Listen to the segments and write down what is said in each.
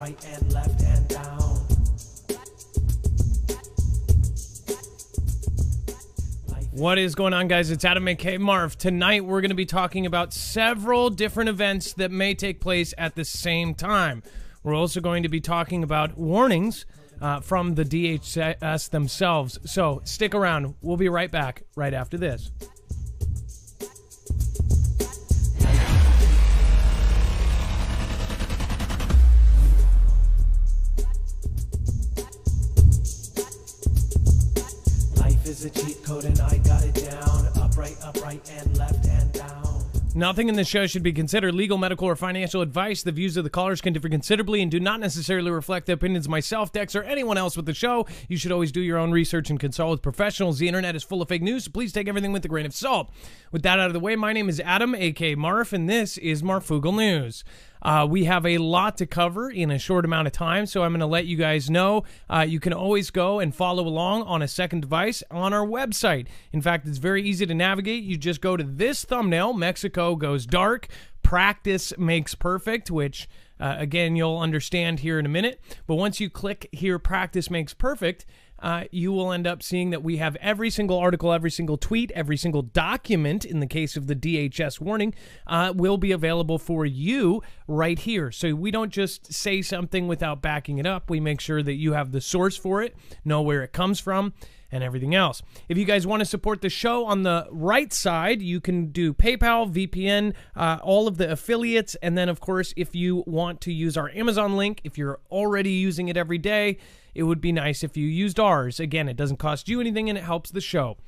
Right and left and down. What is going on, guys? It's Adam aka Marv. Tonight we're going to be talking about several different events that may take place at the same time. We're also going to be talking about warnings from the DHS themselves. So stick around. We'll be right back right after this. Is a cheat code and I got it down. Upright, and left and down. Nothing in this show should be considered legal, medical, or financial advice. The views of the callers can differ considerably and do not necessarily reflect the opinions of myself, Dex, or anyone else with the show. You should always do your own research and consult with professionals. The internet is full of fake news, so please take everything with a grain of salt. With that out of the way, my name is Adam, aka Marf, and this is Marfugal News. We have a lot to cover in a short amount of time, so I'm going to let you guys know you can always go and follow along on a second device on our website. In fact, it's very easy to navigate. You just go to this thumbnail, Mexico Goes Dark, Practice Makes Perfect, which, again, you'll understand here in a minute. But once you click here, Practice Makes Perfect, you will end up seeing that we have every single article, every single tweet, every single document, in the case of the DHS warning, will be available for you right here. So we don't just say something without backing it up. We make sure that you have the source for it, know where it comes from, and everything else. If you guys want to support the show on the right side, you can do PayPal, VPN, all of the affiliates, and then, of course, if you want to use our Amazon link, if you're already using it every day, it would be nice if you used ours. Again, it doesn't cost you anything, and it helps the show.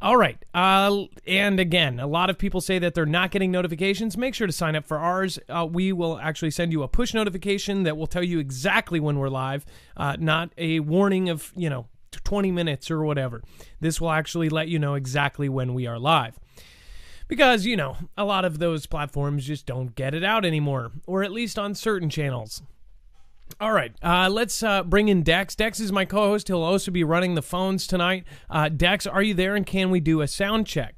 All right, and again, a lot of people say that they're not getting notifications. Make sure to sign up for ours. We will actually send you a push notification that will tell you exactly when we're live, not a warning of, 20 minutes or whatever. This will actually let you know exactly when we are live. Because, a lot of those platforms just don't get it out anymore, or at least on certain channels. All right, let's bring in Dex. Dex is my co-host. He'll also be running the phones tonight. Dex, are you there, and can we do a sound check?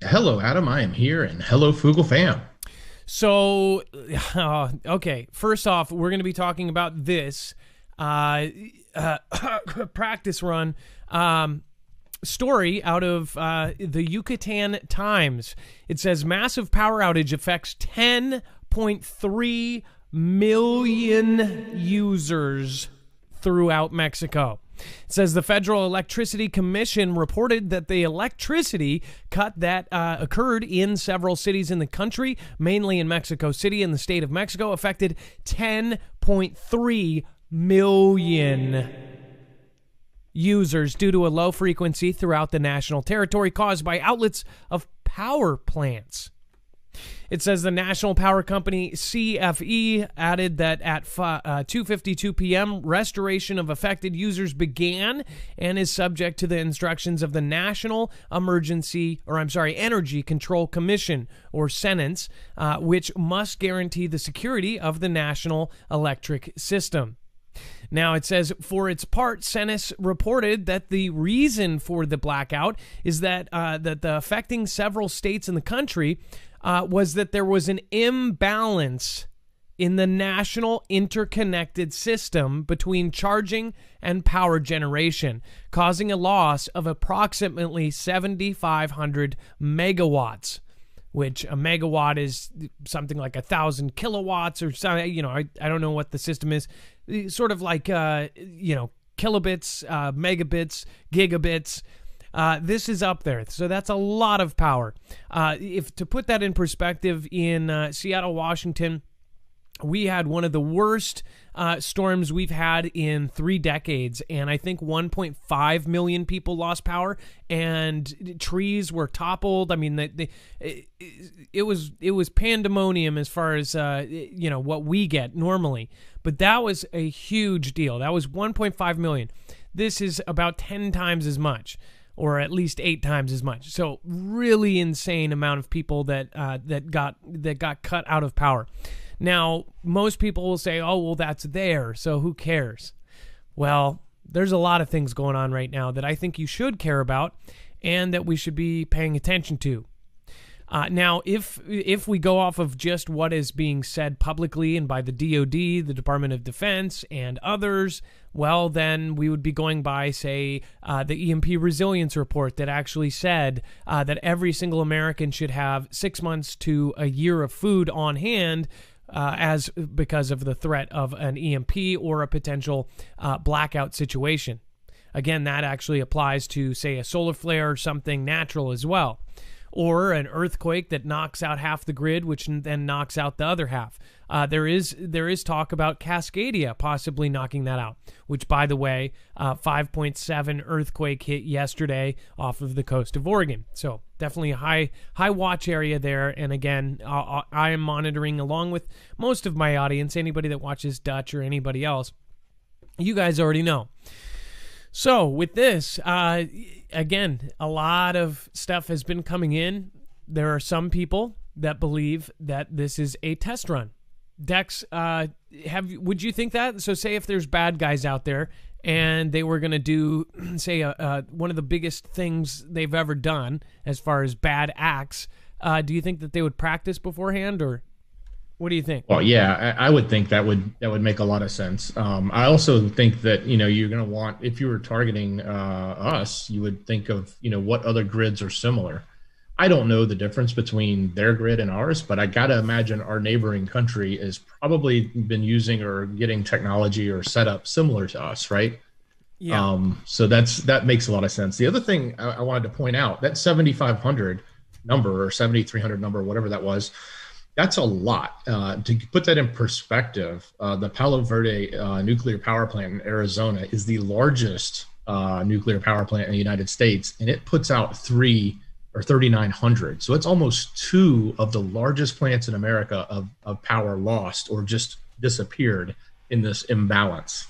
Hello, Adam. I am here, and hello, Fugal fam. So, okay, first off, we're going to be talking about this practice run story out of the Yucatan Times. It says massive power outage affects 10.3 million users throughout Mexico. It says the Federal Electricity Commission reported that the electricity cut that occurred in several cities in the country, mainly in Mexico City and the state of Mexico, affected 10.3 million users due to a low frequency throughout the national territory caused by outlets of power plants. It says the national power company CFE added that at 2:52 p.m., restoration of affected users began and is subject to the instructions of the National Energy Control Commission, or SENENCE, which must guarantee the security of the national electric system. Now, it says, for its part, SENENCE reported that the reason for the blackout is that the affecting several states in the country was that there was an imbalance in the national interconnected system between charging and power generation, causing a loss of approximately 7,500 megawatts, which a megawatt is something like 1,000 kilowatts or something. I don't know what the system is. Sort of like, kilobits, megabits, gigabits. This is up there. So that's a lot of power. If to put that in perspective, in Seattle, Washington, we had one of the worst storms we've had in 3 decades, and I think 1.5 million people lost power, and trees were toppled. I mean, it was pandemonium as far as what we get normally, but that was a huge deal. That was 1.5 million. This is about 10 times as much, or at least 8 times as much. So really insane amount of people that got cut out of power. Now, most people will say, oh, well, that's there, so who cares? Well, there's a lot of things going on right now that I think you should care about and that we should be paying attention to. Now, if we go off of just what is being said publicly and by the DoD, the Department of Defense, and others, well, then we would be going by, say, the EMP resilience report that actually said that every single American should have 6 months to a year of food on hand because of the threat of an EMP or a potential blackout situation. Again, that actually applies to, say, a solar flare or something natural as well. Or an earthquake that knocks out half the grid, which then knocks out the other half. There is talk about Cascadia possibly knocking that out, which, by the way, 5.7 earthquake hit yesterday off of the coast of Oregon. So definitely a high watch area there. And again, I am monitoring along with most of my audience, anybody that watches Dutch or anybody else. You guys already know. So with this, again, a lot of stuff has been coming in. There are some people that believe that this is a test run. Dex, would you think that? So say if there's bad guys out there and they were going to do, say, one of the biggest things they've ever done as far as bad acts, do you think that they would practice beforehand, or what do you think? Well, yeah, I would think that would make a lot of sense. I also think that, you're going to want, if you were targeting us, you would think of, what other grids are similar. I don't know the difference between their grid and ours, but I got to imagine our neighboring country has probably been using or getting technology or setup similar to us, right? Yeah. So that makes a lot of sense. The other thing I wanted to point out, that 7,500 number or 7,300 number, whatever that was, that's a lot. To put that in perspective, the Palo Verde nuclear power plant in Arizona is the largest nuclear power plant in the United States, and it puts out 3,900. So it's almost 2 of the largest plants in America of power lost or just disappeared in this imbalance.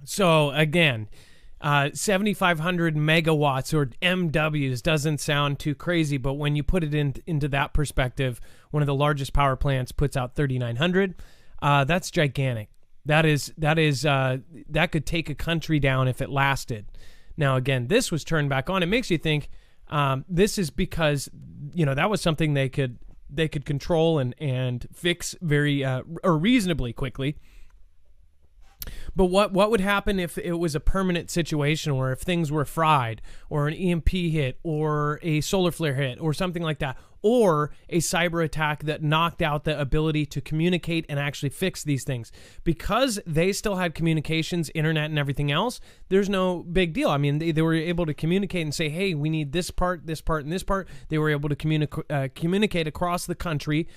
So again, 7,500 megawatts or MWs doesn't sound too crazy, but when you put it into that perspective, one of the largest power plants puts out 3,900. That's gigantic. That could take a country down if it lasted. Now, again, this was turned back on. It makes you think this is because that was something they could control and fix very or reasonably quickly. But what would happen if it was a permanent situation, or if things were fried, or an EMP hit, or a solar flare hit, or something like that, or a cyber attack that knocked out the ability to communicate and actually fix these things? Because they still had communications, internet, and everything else, there's no big deal. I mean, they were able to communicate and say, hey, we need this part, and this part. They were able to communicate across the country.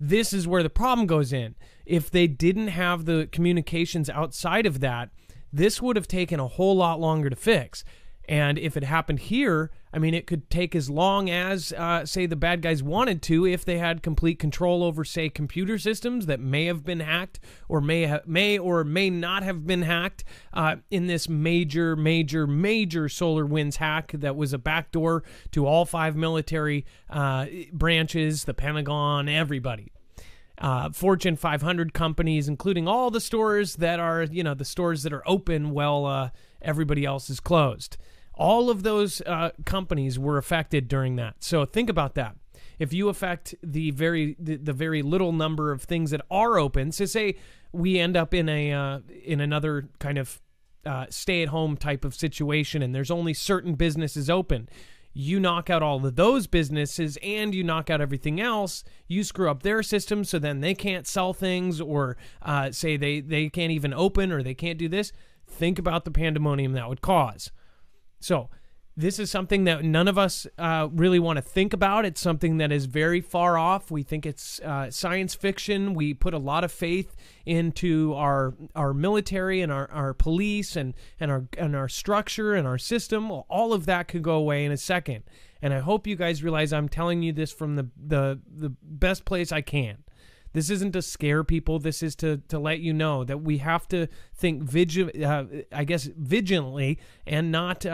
This is where the problem goes in. If they didn't have the communications outside of that, this would have taken a whole lot longer to fix. And if it happened here, I mean, it could take as long as, say, the bad guys wanted to, if they had complete control over, say, computer systems that may have been hacked or may or may not have been hacked in this major SolarWinds hack that was a backdoor to all 5 military branches, the Pentagon, everybody. Fortune 500 companies, including all the stores that are, the stores that are open while everybody else is closed. All of those companies were affected during that. So think about that. If you affect the very little number of things that are open, so say we end up in another kind of stay-at-home type of situation, and there's only certain businesses open. You knock out all of those businesses and you knock out everything else, you screw up their system, so then they can't sell things, or say they can't even open, or they can't do this. Think about the pandemonium that would cause. So this is something that none of us really want to think about. It's something that is very far off. We think it's science fiction. We put a lot of faith into our military and our police and our structure and our system. All of that could go away in a second. And I hope you guys realize I'm telling you this from the best place I can. This isn't to scare people. This is to let you know that we have to think vigilantly, and not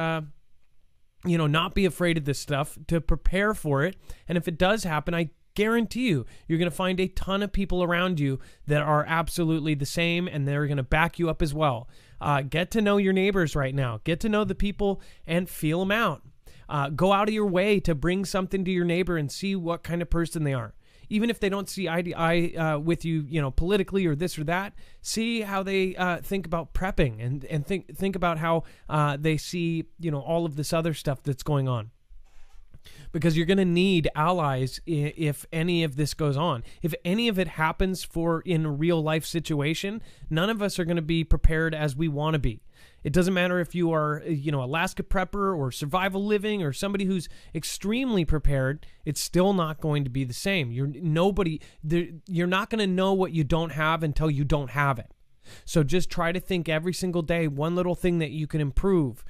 not be afraid of this stuff, to prepare for it. And if it does happen, I guarantee you're going to find a ton of people around you that are absolutely the same, and they're going to back you up as well. Get to know your neighbors right now. Get to know the people and feel them out. Go out of your way to bring something to your neighbor and see what kind of person they are. Even if they don't see eye to eye with you, politically or this or that, see how they think about prepping and think about how they see, all of this other stuff that's going on. Because you're going to need allies if any of this goes on. If any of it happens in a real life situation, none of us are going to be prepared as we want to be. It doesn't matter if you are, Alaska prepper or survival living or somebody who's extremely prepared. It's still not going to be the same. You're not going to know what you don't have until you don't have it. So just try to think every single day, one little thing that you can improve.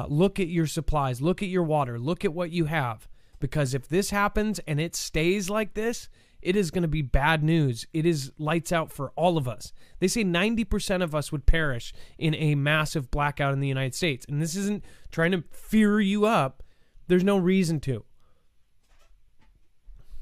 Look at your supplies, look at your water, look at what you have. Because if this happens and it stays like this, it is going to be bad news. It is lights out for all of us. They say 90% of us would perish in a massive blackout in the United States. And this isn't trying to fear you up. There's no reason to.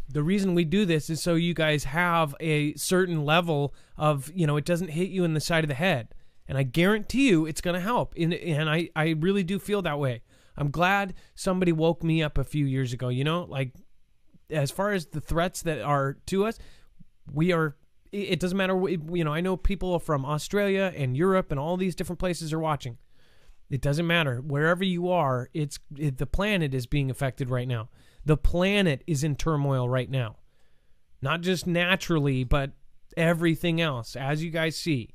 The reason we do this is so you guys have a certain level of, it doesn't hit you in the side of the head. And I guarantee you it's going to help. And I really do feel that way. I'm glad somebody woke me up a few years ago, as far as the threats that are to us, it doesn't matter, I know people from Australia and Europe and all these different places are watching. It doesn't matter. Wherever you are, the planet is being affected right now. The planet is in turmoil right now. Not just naturally, but everything else, as you guys see.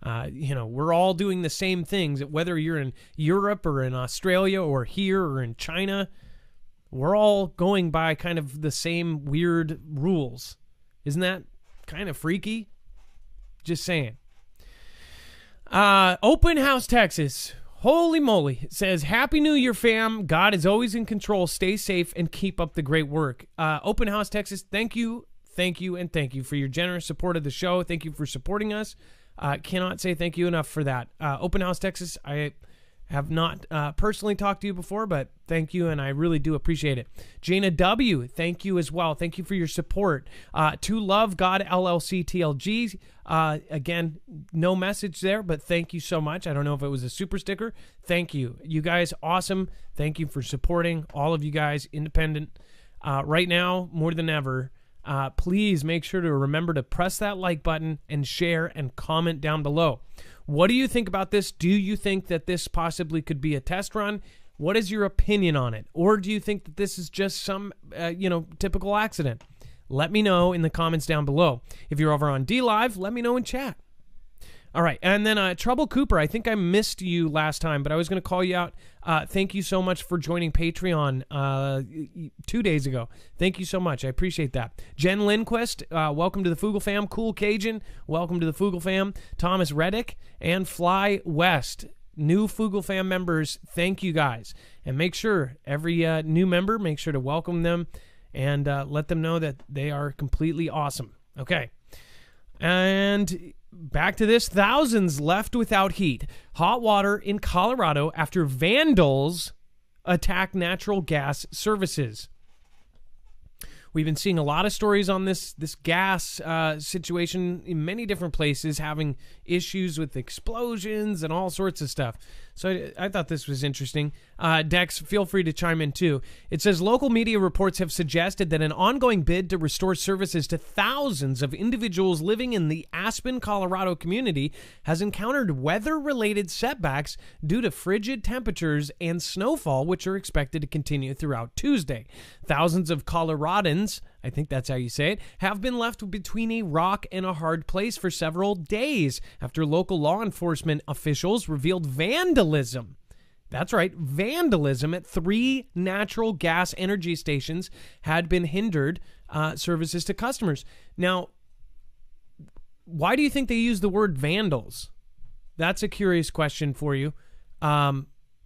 We're all doing the same things, whether you're in Europe or in Australia or here or in China. We're all going by kind of the same weird rules. Isn't that kind of freaky? Just saying. Open House Texas. Holy moly. It says, Happy New Year, fam. God is always in control. Stay safe and keep up the great work. Open House Texas, thank you, and thank you for your generous support of the show. Thank you for supporting us. Cannot say thank you enough for that. Open House Texas, I have not personally talked to you before, but thank you, and I really do appreciate it. Jana W., thank you as well. Thank you for your support. To Love God LLC TLG, again, no message there, but thank you so much. I don't know if it was a super sticker. Thank you. You guys, awesome. Thank you for supporting all of you guys, independent. Right now, more than ever, please make sure to remember to press that like button and share and comment down below. What do you think about this? Do you think that this possibly could be a test run? What is your opinion on it? Or do you think that this is just some, typical accident? Let me know in the comments down below. If you're over on DLive, let me know in chat. All right, and then Trouble Cooper, I think I missed you last time, but I was going to call you out. Thank you so much for joining Patreon 2 days ago. Thank you so much. I appreciate that. Jen Lindquist, welcome to the Fugel fam. Cool Cajun, welcome to the Fugel fam. Thomas Reddick and Fly West, new Fugel fam members, thank you guys. And make sure, every new member, make sure to welcome them and let them know that they are completely awesome. Okay. And back to this. Thousands left without heat. Hot water in Colorado after vandals attack natural gas services. We've been seeing a lot of stories on this gas situation in many different places, having issues with explosions and all sorts of stuff. So I thought this was interesting. Dex, feel free to chime in too. It says local media reports have suggested that an ongoing bid to restore services to thousands of individuals living in the Aspen, Colorado community has encountered weather-related setbacks due to frigid temperatures and snowfall, which are expected to continue throughout Tuesday. Thousands of Coloradans, I think that's how you say it, have been left between a rock and a hard place for several days after local law enforcement officials revealed vandalism. That's right, vandalism at 3 natural gas energy stations had been hindered services to customers. Now, why do you think they use the word vandals? That's a curious question for you.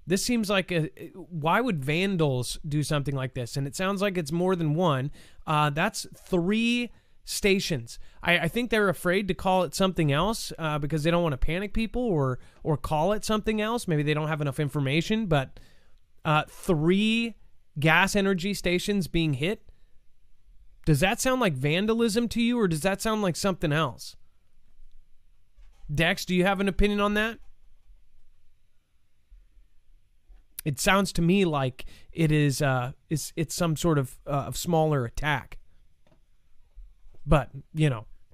This seems like why would vandals do something like this? And it sounds like it's more than one. That's 3 stations. I think they're afraid to call it something else because they don't want to panic people or call it something else. Maybe they don't have enough information, but 3 gas energy stations being hit. Does that sound like vandalism to you, or does that sound like something else? Dex, do you have an opinion on that? It sounds to me like it is it's some sort of smaller attack. But,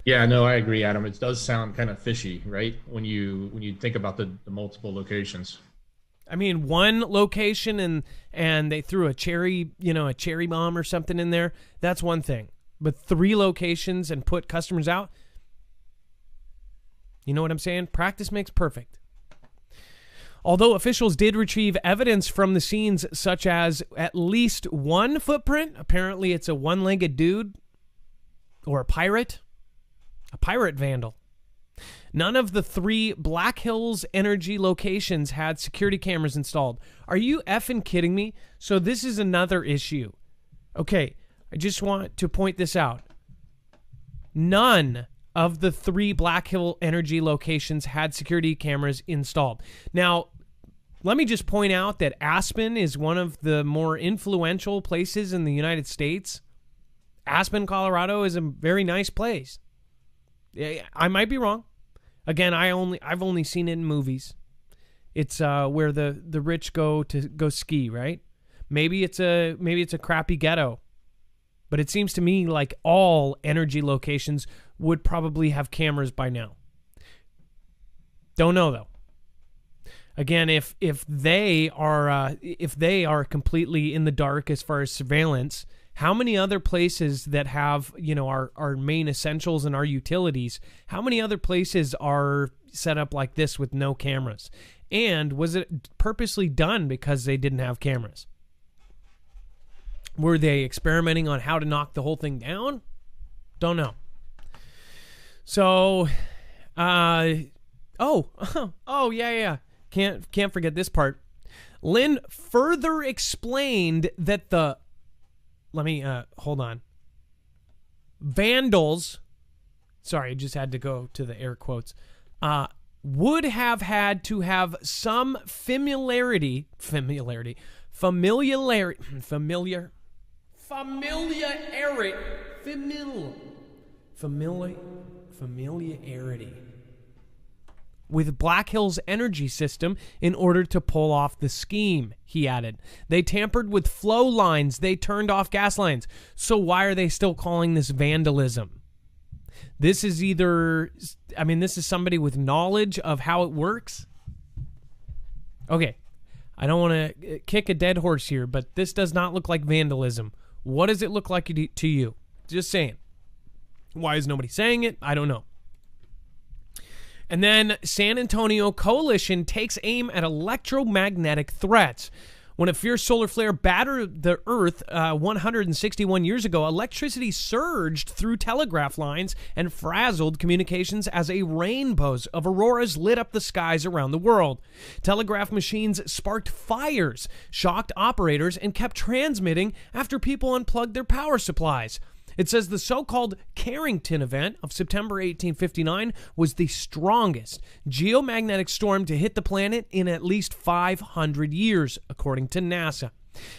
Yeah, no, I agree, Adam. It does sound kind of fishy, right? When you think about the multiple locations. I mean, one location and they threw a cherry bomb or something in there. That's one thing. But 3 locations and put customers out. You know what I'm saying? Practice makes perfect. Although officials did retrieve evidence from the scenes, such as at least one footprint, apparently it's a one-legged dude or a pirate vandal. None of the 3 Black Hills Energy locations had security cameras installed. Are you effing kidding me? So this is another issue. Okay, I just want to point this out. None of the 3 Black Hill Energy locations had security cameras installed. Now, let me just point out that Aspen is one of the more influential places in the United States. Aspen, Colorado is a very nice place. I might be wrong. Again, I've only seen it in movies. It's where the rich go ski, right? Maybe it's a crappy ghetto. But it seems to me like all energy locations would probably have cameras by now. Don't know though. Again, if they are completely in the dark as far as surveillance, how many other places that have our main essentials and our utilities? How many other places are set up like this with no cameras? And was it purposely done because they didn't have cameras? Were they experimenting on how to knock the whole thing down? Don't know. So, yeah. Can't forget this part. Lynn further explained that hold on. Vandals, sorry, I just had to go to the air quotes, would have had to have some familiarity with Black Hills Energy System in order to pull off the scheme, he added. They tampered with flow lines. They turned off gas lines. So why are they still calling this vandalism? This is this is somebody with knowledge of how it works. Okay, I don't want to kick a dead horse here, but this does not look like vandalism. What does it look like to you? Just saying. Why is nobody saying it? I don't know. And then San Antonio Coalition takes aim at electromagnetic threats. When a fierce solar flare battered the Earth 161 years ago, electricity surged through telegraph lines and frazzled communications as a rainbow of auroras lit up the skies around the world. Telegraph machines sparked fires, shocked operators, and kept transmitting after people unplugged their power supplies. It says the so-called Carrington event of September 1859 was the strongest geomagnetic storm to hit the planet in at least 500 years, according to NASA.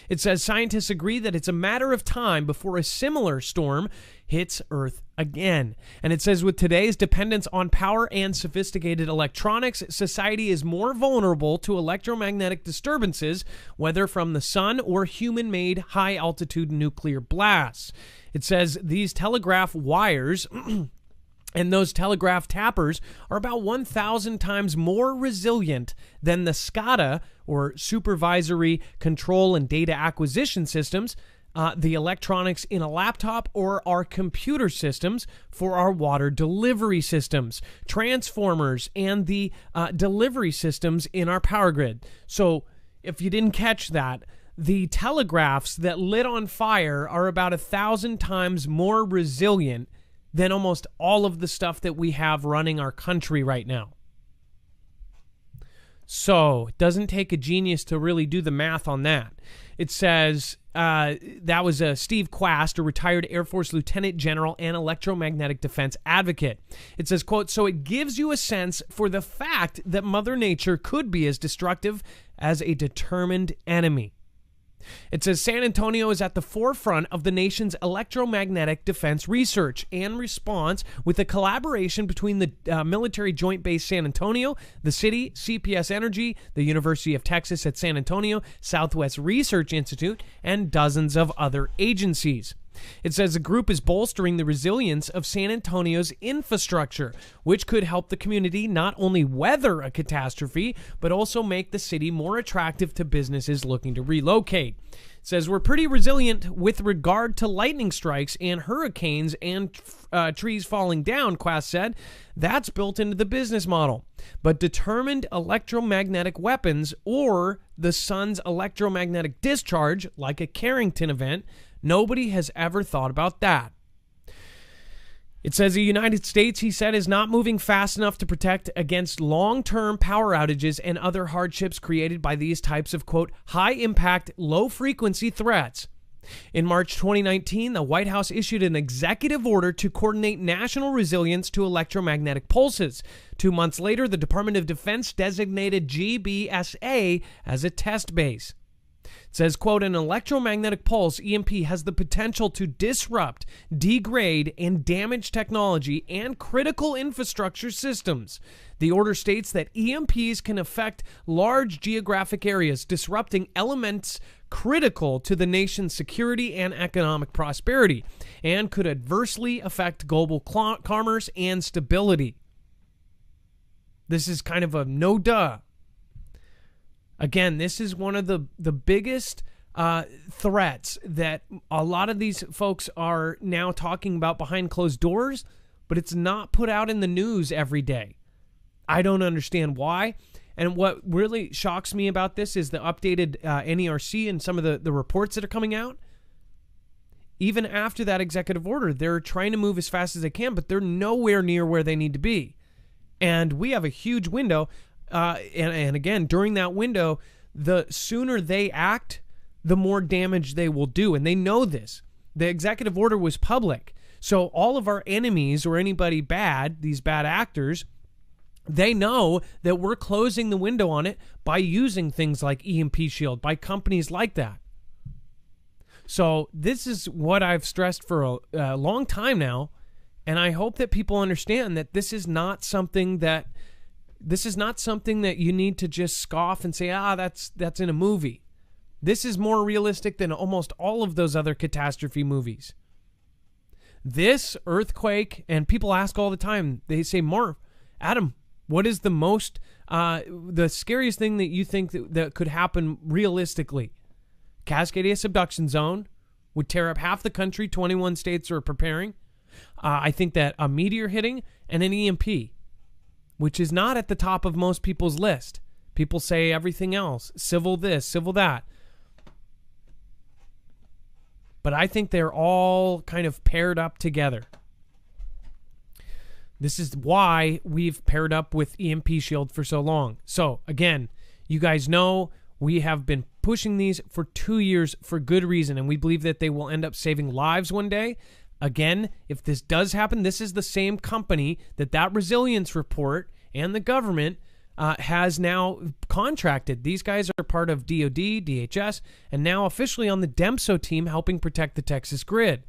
It says scientists agree that it's a matter of time before a similar storm hits Earth again. And it says with today's dependence on power and sophisticated electronics, society is more vulnerable to electromagnetic disturbances, whether from the sun or human-made high-altitude nuclear blasts. It says these telegraph wires and those telegraph tappers are about 1,000 times more resilient than the SCADA, or Supervisory Control and Data Acquisition Systems, the electronics in a laptop, or our computer systems for our water delivery systems, transformers, and the delivery systems in our power grid. So if you didn't catch that, the telegraphs that lit on fire are about 1,000 times more resilient than almost all of the stuff that we have running our country right now. So it doesn't take a genius to really do the math on that. It says that was Steve Quast, a retired Air Force lieutenant general and electromagnetic defense advocate. It says, quote, so it gives you a sense for the fact that Mother Nature could be as destructive as a determined enemy. It says San Antonio is at the forefront of the nation's electromagnetic defense research and response with a collaboration between the Military Joint Base San Antonio, the city, CPS Energy, the University of Texas at San Antonio, Southwest Research Institute, and dozens of other agencies. It says the group is bolstering the resilience of San Antonio's infrastructure, which could help the community not only weather a catastrophe, but also make the city more attractive to businesses looking to relocate. It says we're pretty resilient with regard to lightning strikes and hurricanes and trees falling down, Quast said. That's built into the business model. But determined electromagnetic weapons or the sun's electromagnetic discharge, like a Carrington event, nobody has ever thought about that. It says the United States, he said, is not moving fast enough to protect against long-term power outages and other hardships created by these types of, quote, high-impact, low-frequency threats. In March 2019, the White House issued an executive order to coordinate national resilience to electromagnetic pulses. 2 months later, the Department of Defense designated GBSA as a test base. It says, quote, an electromagnetic pulse, EMP, has the potential to disrupt, degrade, and damage technology and critical infrastructure systems. The order states that EMPs can affect large geographic areas, disrupting elements critical to the nation's security and economic prosperity, and could adversely affect global commerce and stability. This is kind of a no-duh. Again, this is one of the biggest threats that a lot of these folks are now talking about behind closed doors, but it's not put out in the news every day. I don't understand why. And what really shocks me about this is the updated NERC and some of the reports that are coming out. Even after that executive order, they're trying to move as fast as they can, but they're nowhere near where they need to be. And we have a huge window. And again, during that window, the sooner they act, the more damage they will do. And they know this. The executive order was public. So all of our enemies or anybody bad, these bad actors, they know that we're closing the window on it by using things like EMP Shield, by companies like that. So this is what I've stressed for a long time now. And I hope that people understand that this is not something that you need to just scoff and say, that's in a movie. This is more realistic than almost all of those other catastrophe movies. This earthquake, and people ask all the time, they say, Adam, what is the scariest thing that you think that could happen realistically? Cascadia subduction zone would tear up half the country. 21 states are preparing. I think that a meteor hitting and an EMP, which is not at the top of most people's list. People say everything else, civil this, civil that. But I think they're all kind of paired up together. This is why we've paired up with EMP Shield for so long. So, again, you guys know we have been pushing these for 2 years for good reason, and we believe that they will end up saving lives one day. Again, if this does happen, this is the same company that resilience report and the government has now contracted. These guys are part of DOD, DHS, and now officially on the DEMSO team helping protect the Texas grid.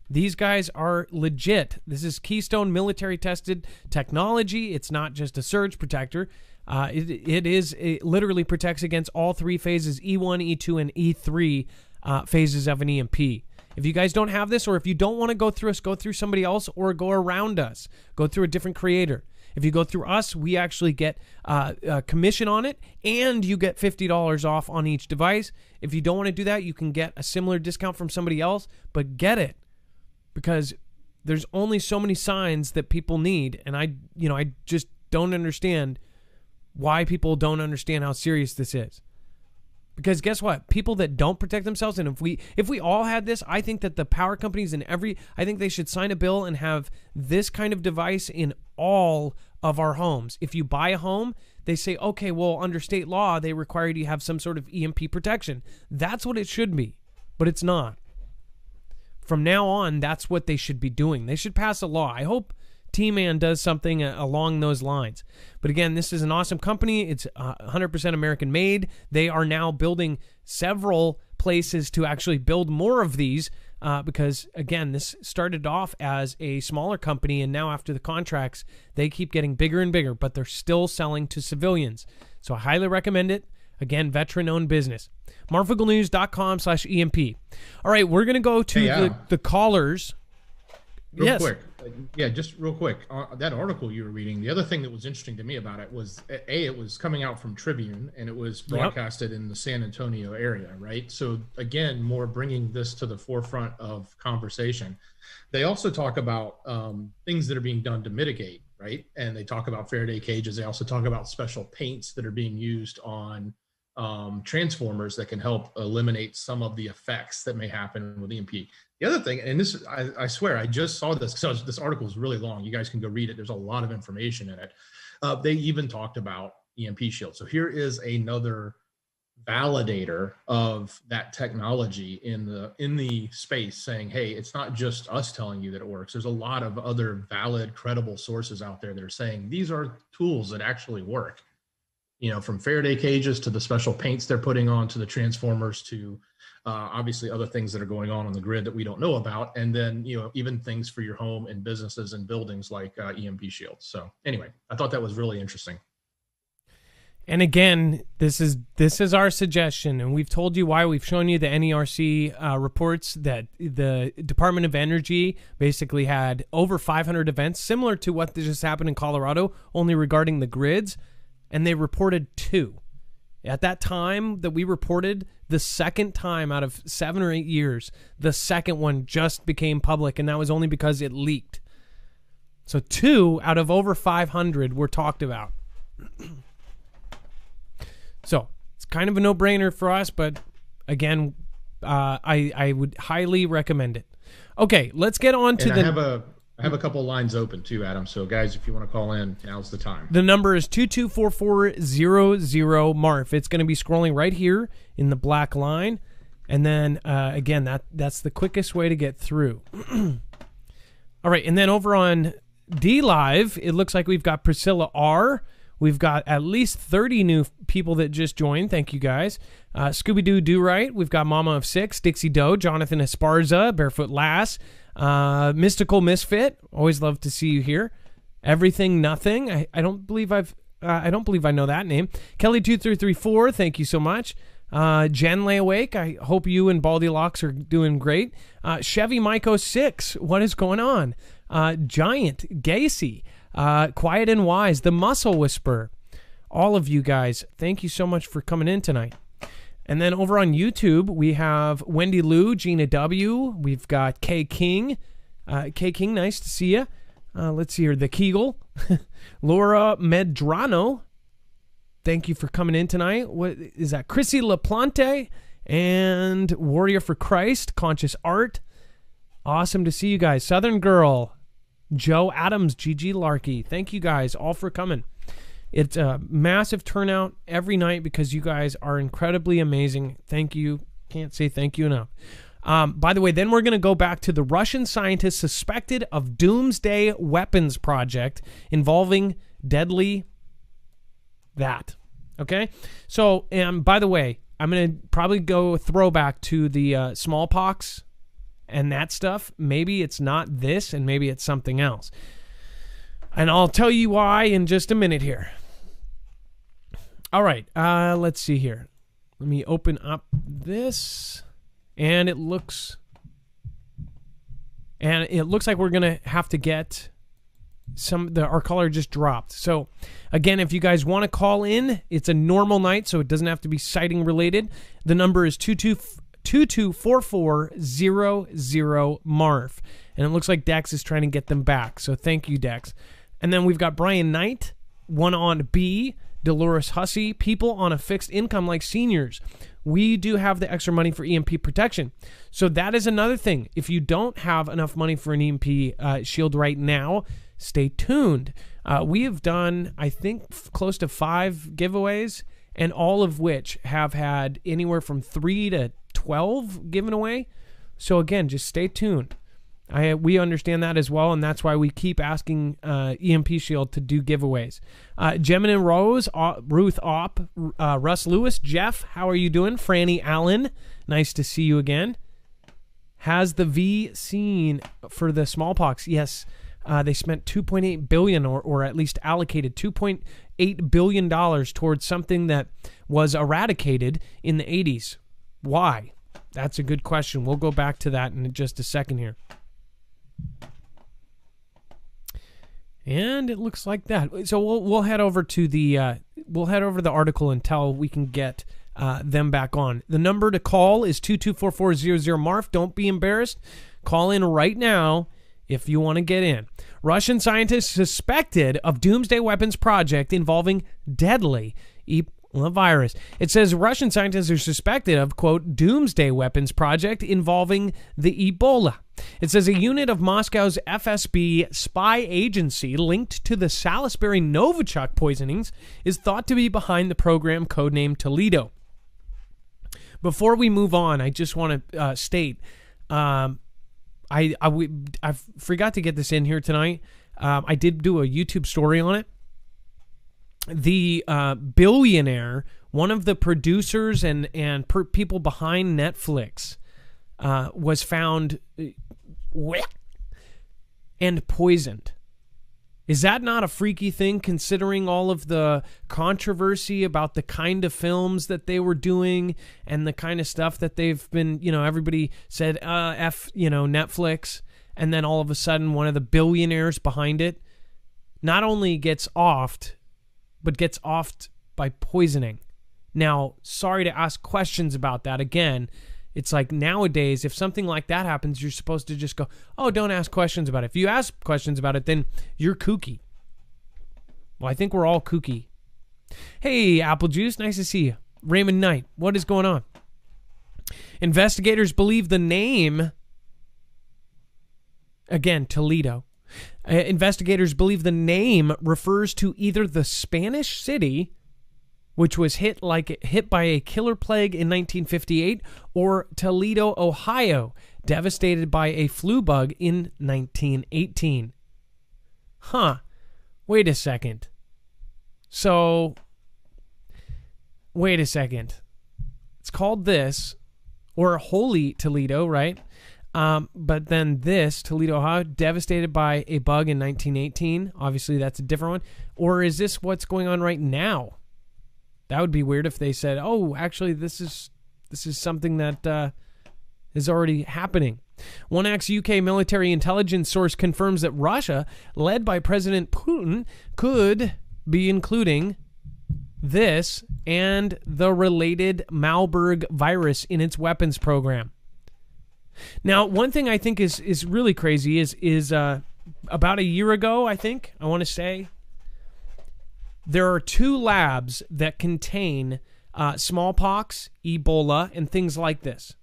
These guys are legit. This is Keystone military tested technology. It's not just a surge protector. It literally protects against all three phases, E1, E2, and E3 phases of an EMP. If you guys don't have this, or if you don't want to go through us, go through somebody else or go around us. Go through a different creator. If you go through us, we actually get a commission on it, and you get $50 off on each device. If you don't want to do that, you can get a similar discount from somebody else, but get it, because there's only so many signs that people need, and I just don't understand why people don't understand how serious this is. Because guess what? People that don't protect themselves, and if we all had this, I think that the power companies I think they should sign a bill and have this kind of device in all of our homes. If you buy a home, they say, okay, well, under state law, they require you to have some sort of EMP protection. That's what it should be, but it's not. From now on, that's what they should be doing. They should pass a law. I hope T-Man does something along those lines. But again, this is an awesome company. It's 100% American made. They are now building several places to actually build more of these because, again, this started off as a smaller company, and now after the contracts, they keep getting bigger and bigger, but they're still selling to civilians. So I highly recommend it. Again, veteran-owned business. marfagalnews.com/EMP. All right, we're going to go to the callers. Real quick. Yeah, just real quick. That article you were reading, the other thing that was interesting to me about it was, it was coming out from Tribune, and it was broadcasted in the San Antonio area, right? So, again, more bringing this to the forefront of conversation. They also talk about things that are being done to mitigate, right? And they talk about Faraday cages. They also talk about special paints that are being used on transformers that can help eliminate some of the effects that may happen with EMP. The other thing, and this, I swear, I just saw this because this article is really long. You guys can go read it. There's a lot of information in it. They even talked about EMP shield. So here is another validator of that technology in the space, saying, hey, it's not just us telling you that it works. There's a lot of other valid, credible sources out there that are saying these are tools that actually work. You know, from Faraday cages to the special paints they're putting on to the transformers to obviously other things that are going on the grid that we don't know about. And then, you know, even things for your home and businesses and buildings like EMP shields. So anyway, I thought that was really interesting. And again, this is our suggestion, and we've told you why. We've shown you the NERC reports that the Department of Energy basically had over 500 events, similar to what just happened in Colorado, only regarding the grids. And they reported 2. At that time that we reported, the second time out of 7 or 8 years, the second one just became public, and that was only because it leaked. So 2 out of over 500 were talked about. So it's kind of a no-brainer for us, but again, I would highly recommend it. Okay, let's get on to I have a couple of lines open too, Adam. So guys, if you want to call in, now's the time. The number is 224400-MARF. It's going to be scrolling right here in the black line. And then, again, that's the quickest way to get through. All right, and then over on D-Live, it looks like we've got Priscilla R. We've got at least 30 new people that just joined. Thank you, guys. Scooby-Doo Do-Right. We've got Mama of 6, Dixie Doe, Jonathan Esparza, Barefoot Lass, Mystical Misfit. Always love to see you here. Everything Nothing. I don't believe I know that name. Kelly2334. Thank you so much. Jen Lay Awake. I hope you and Baldy Locks are doing great. Chevy Myco 6. What is going on? Giant Gacy. Quiet and Wise. The Muscle Whisperer. All of you guys, thank you so much for coming in tonight. And then over on YouTube, we have Wendy Lou, Gina W. We've got K King. K King, nice to see you. Let's see here. The Kegel. Laura Medrano. Thank you for coming in tonight. What is that? Chrissy LaPlante and Warrior for Christ. Conscious Art. Awesome to see you guys. Southern Girl. Joe Adams. Gigi Larkey. Thank you guys all for coming. It's a massive turnout every night because you guys are incredibly amazing. Thank you. Can't say thank you enough. By the way, then we're going to go back to the Russian scientists suspected of doomsday weapons project involving deadly that. Okay? So, and by the way, I'm going to probably go throwback to the smallpox and that stuff. Maybe it's not this and maybe it's something else. And I'll tell you why in just a minute here. All right, let's see here. Let me open up this, and it looks like we're gonna have to get our caller just dropped. So again, if you guys want to call in, it's a normal night, so it doesn't have to be sighting related. The number is 224400-MARF, and it looks like Dex is trying to get them back. So thank you, Dex. And then we've got Brian Knight, one on B, Dolores Hussey, people on a fixed income like seniors. We do have the extra money for EMP protection. So that is another thing. If you don't have enough money for an EMP shield right now, stay tuned. We have done, I think, close to 5 giveaways, and all of which have had anywhere from 3 to 12 given away. So again, just stay tuned. We understand that as well, and that's why we keep asking EMP Shield to do giveaways. Gemini Rose, Ruth Opp, Russ Lewis, Jeff, how are you doing? Franny Allen, nice to see you again. Has the V seen for the smallpox? Yes, they spent $2.8 billion, or at least allocated $2.8 billion towards something that was eradicated in the 80s. Why? That's a good question. We'll go back to that in just a second here. And it looks like that. So we'll head over to the article until we can get them back on. The number to call is 224-400-MARF. Don't be embarrassed. Call in right now if you want to get in. Russian scientists suspected of doomsday weapons project involving deadly virus. It says Russian scientists are suspected of, quote, doomsday weapons project involving the Ebola. It says a unit of Moscow's FSB spy agency linked to the Salisbury Novichok poisonings is thought to be behind the program codenamed Toledo. Before we move on, I just want to state, I forgot to get this in here tonight. I did do a YouTube story on it. The billionaire, one of the producers and people behind Netflix, was found and poisoned. Is that not a freaky thing, considering all of the controversy about the kind of films that they were doing and the kind of stuff that they've been, everybody said, Netflix, and then all of a sudden one of the billionaires behind it not only gets offed, but gets offed by poisoning. Now, sorry to ask questions about that again. It's like nowadays, if something like that happens, you're supposed to just go, oh, don't ask questions about it. If you ask questions about it, then you're kooky. Well, I think we're all kooky. Hey, Apple Juice, nice to see you. Raymond Knight, what is going on? Investigators believe the name, again, Toledo. Investigators believe the name refers to either the Spanish city, which was hit by a killer plague in 1958, or Toledo, Ohio, devastated by a flu bug in 1918. Huh. Wait a second. So, wait a second. It's called this, or Holy Toledo, right? But then this, Toledo, Ohio, devastated by a bug in 1918. Obviously, that's a different one. Or is this what's going on right now? That would be weird if they said, oh, actually, this is something that is already happening. One UK military intelligence source confirms that Russia, led by President Putin, could be including this and the related Marburg virus in its weapons program. Now, one thing I think is really crazy is about a year ago, I want to say, there are 2 labs that contain smallpox, Ebola, and things like this.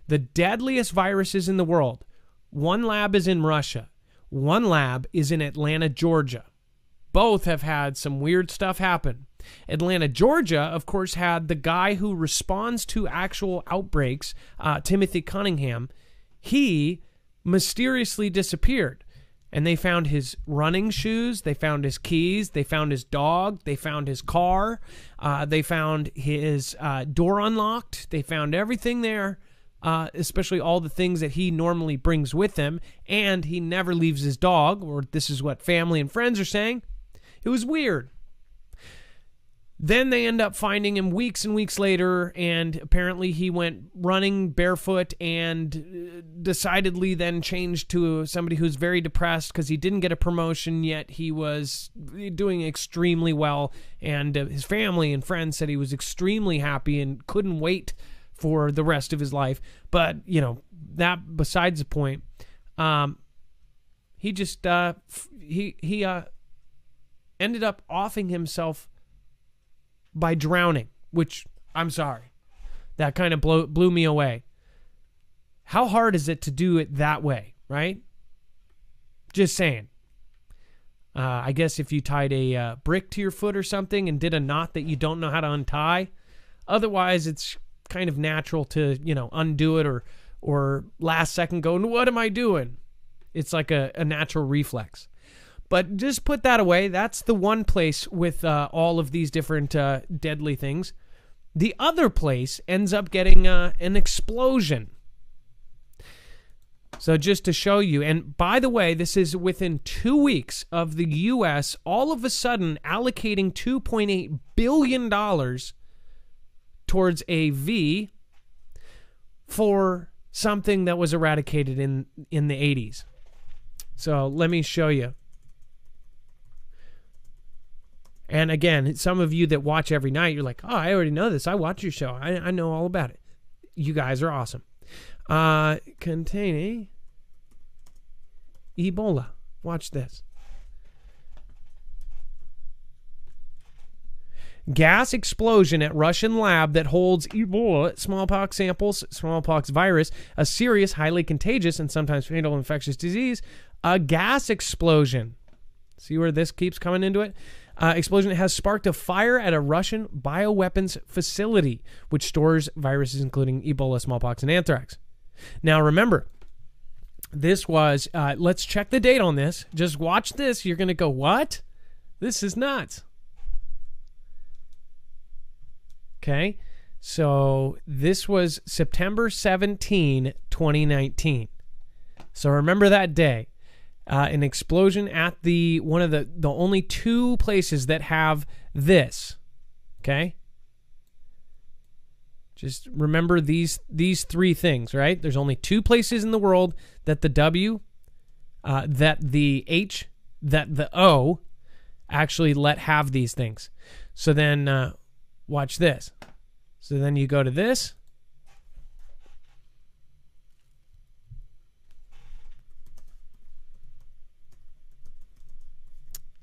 The deadliest viruses in the world. One lab is in Russia. One lab is in Atlanta, Georgia. Both have had some weird stuff happen. Atlanta, Georgia, of course, had the guy who responds to actual outbreaks, Timothy Cunningham. He mysteriously disappeared. And they found his running shoes, they found his keys, they found his dog, they found his car, they found his door unlocked, they found everything there, especially all the things that he normally brings with him, and he never leaves his dog, or this is what family and friends are saying. It was weird. Then they end up finding him weeks and weeks later, and apparently he went running barefoot and decidedly then changed to somebody who's very depressed because he didn't get a promotion, yet he was doing extremely well, and his family and friends said he was extremely happy and couldn't wait for the rest of his life. But, that besides the point, he just, he ended up offing himself by drowning, which, I'm sorry, that kind of blew me away. How hard is it to do it that way, right? Just saying. I guess if you tied a brick to your foot or something and did a knot that you don't know how to untie. Otherwise, it's kind of natural to, undo it or last second go, what am I doing? It's like a natural reflex. But just put that away. That's the one place with all of these different deadly things. The other place ends up getting an explosion. So just to show you, and by the way, this is within 2 weeks of the U.S. all of a sudden allocating $2.8 billion towards a V for something that was eradicated in the 80s. So let me show you. And again, some of you that watch every night, you're like, oh, I already know this. I watch your show. I know all about it. You guys are awesome. Containing Ebola. Watch this. Gas explosion at Russian lab that holds Ebola smallpox samples, smallpox virus, a serious, highly contagious, and sometimes fatal infectious disease. A gas explosion. See where this keeps coming into it? Explosion has sparked a fire at a Russian bioweapons facility, which stores viruses including Ebola, smallpox, and anthrax. Now, remember, this was, let's check the date on this. Just watch this. You're going to go, what? This is nuts. Okay, so this was September 17, 2019. So remember that day. An explosion at one of the only two places that have this. Okay? Just remember these three things, right? There's only two places in the world that the W, that the H, that the O actually let have these things. So then watch this. So then you go to this.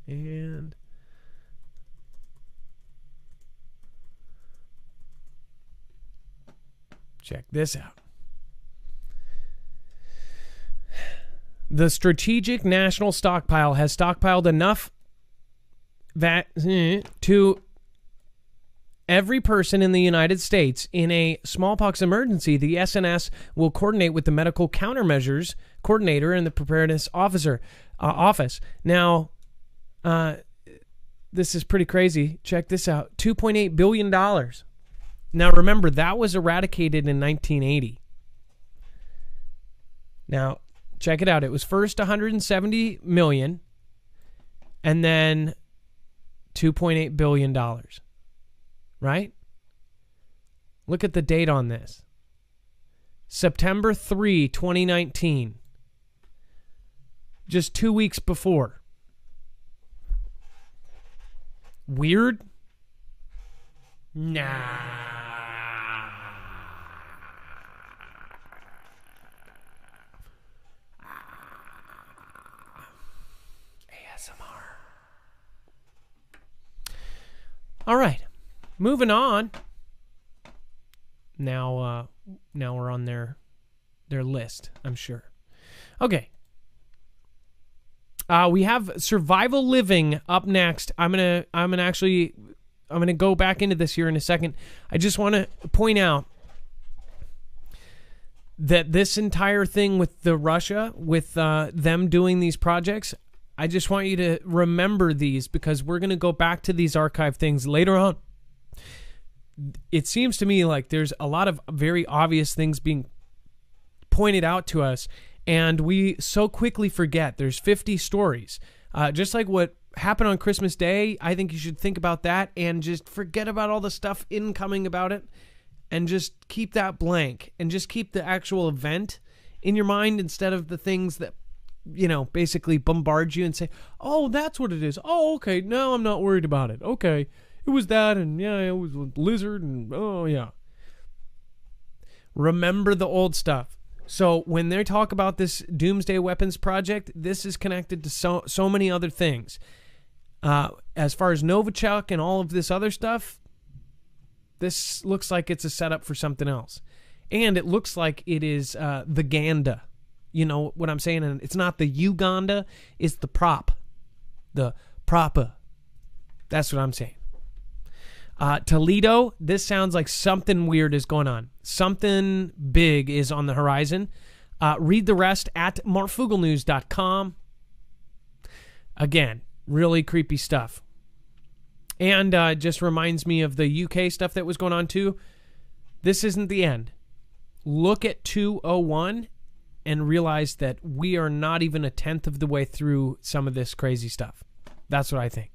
And check this out. The Strategic National Stockpile has stockpiled enough to every person in the United States in a smallpox emergency. The SNS will coordinate with the medical countermeasures coordinator and the preparedness officer office. Now, this is pretty crazy. Check this out. $2.8 billion. Now, remember, that was eradicated in 1980. Now, check it out. It was first 170 million and then $2.8 billion. Right? Look at the date on this. September 3, 2019. Just 2 weeks before. Weird? Nah. ASMR. All right. Moving on. Now we're on their list, I'm sure. Okay. We have survival living up next. I'm gonna go back into this here in a second. I just want to point out that this entire thing with the Russia, with them doing these projects, I just want you to remember these because we're gonna go back to these archive things later on. It seems to me like there's a lot of very obvious things being pointed out to us, and we so quickly forget. There's 50 stories. Just like what happened on Christmas Day, I think you should think about that and just forget about all the stuff incoming about it and just keep that blank and just keep the actual event in your mind instead of the things that, basically bombard you and say, oh, that's what it is. Oh, okay, no, I'm not worried about it. Okay. It was that, and yeah, it was a blizzard, and oh yeah. Remember the old stuff. So when they talk about this Doomsday Weapons Project, this is connected to so many other things. As far as Novichok and all of this other stuff, this looks like it's a setup for something else. And it looks like it is the Ganda. You know what I'm saying? And it's not the Uganda, it's the prop. The propa. That's what I'm saying. Toledo, this sounds like something weird is going on. Something big is on the horizon. Read the rest at markfugelnews.com. Again, really creepy stuff. And just reminds me of the UK stuff that was going on too. This isn't the end. Look at 201 and realize that we are not even a tenth of the way through some of this crazy stuff. That's what I think.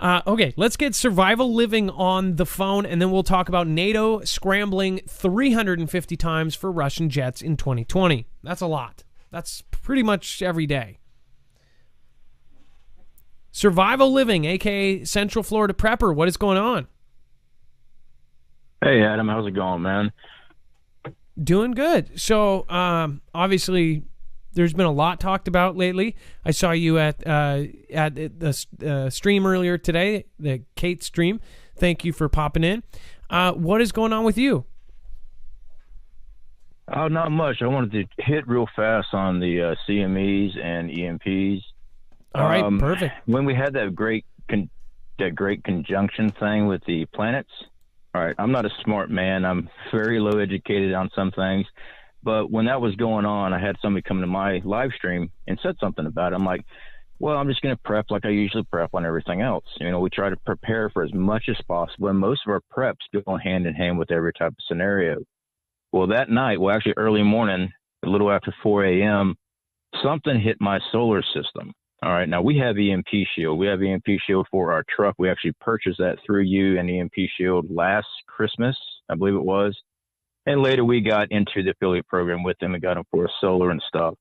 Okay, let's get Survival Living on the phone, and then we'll talk about NATO scrambling 350 times for Russian jets in 2020. That's a lot. That's pretty much every day. Survival Living, a.k.a. Central Florida Prepper, what is going on? Hey, Adam, how's it going, man? Doing good. So, obviously, there's been a lot talked about lately. I saw you at the stream earlier today, the Kate stream. Thank you for popping in. What is going on with you? Oh, not much. I wanted to hit real fast on the CMEs and EMPs. All right, perfect. When we had that great conjunction thing with the planets. All right, I'm not a smart man. I'm very low educated on some things. But when that was going on, I had somebody come to my live stream and said something about it. I'm like, well, I'm just going to prep like I usually prep on everything else. You know, we try to prepare for as much as possible. And most of our preps go hand in hand with every type of scenario. Well, that night, well, actually early morning, a little after 4 a.m., something hit my solar system. All right. Now we have EMP Shield. We have EMP Shield for our truck. We actually purchased that through you and EMP Shield last Christmas, I believe it was. And later we got into the affiliate program with them and got them for solar and stuff.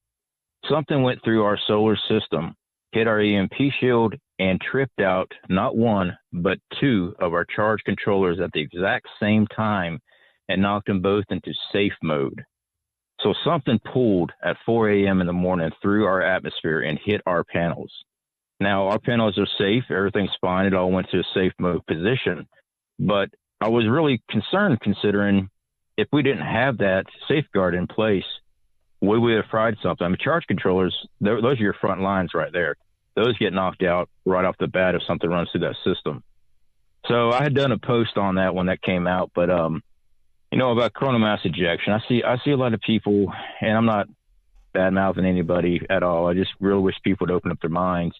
Something went through our solar system, hit our EMP Shield, and tripped out not one, but two of our charge controllers at the exact same time and knocked them both into safe mode. So something pulled at 4 a.m. in the morning through our atmosphere and hit our panels. Now, our panels are safe. Everything's fine. It all went to a safe mode position. But I was really concerned considering if we didn't have that safeguard in place, would we have fried something? I mean, charge controllers, those are your front lines right there. Those get knocked out right off the bat if something runs through that system. So I had done a post on that when that came out, but you know, about coronal mass ejection, I see a lot of people, and I'm not bad-mouthing anybody at all. I just really wish people would open up their minds.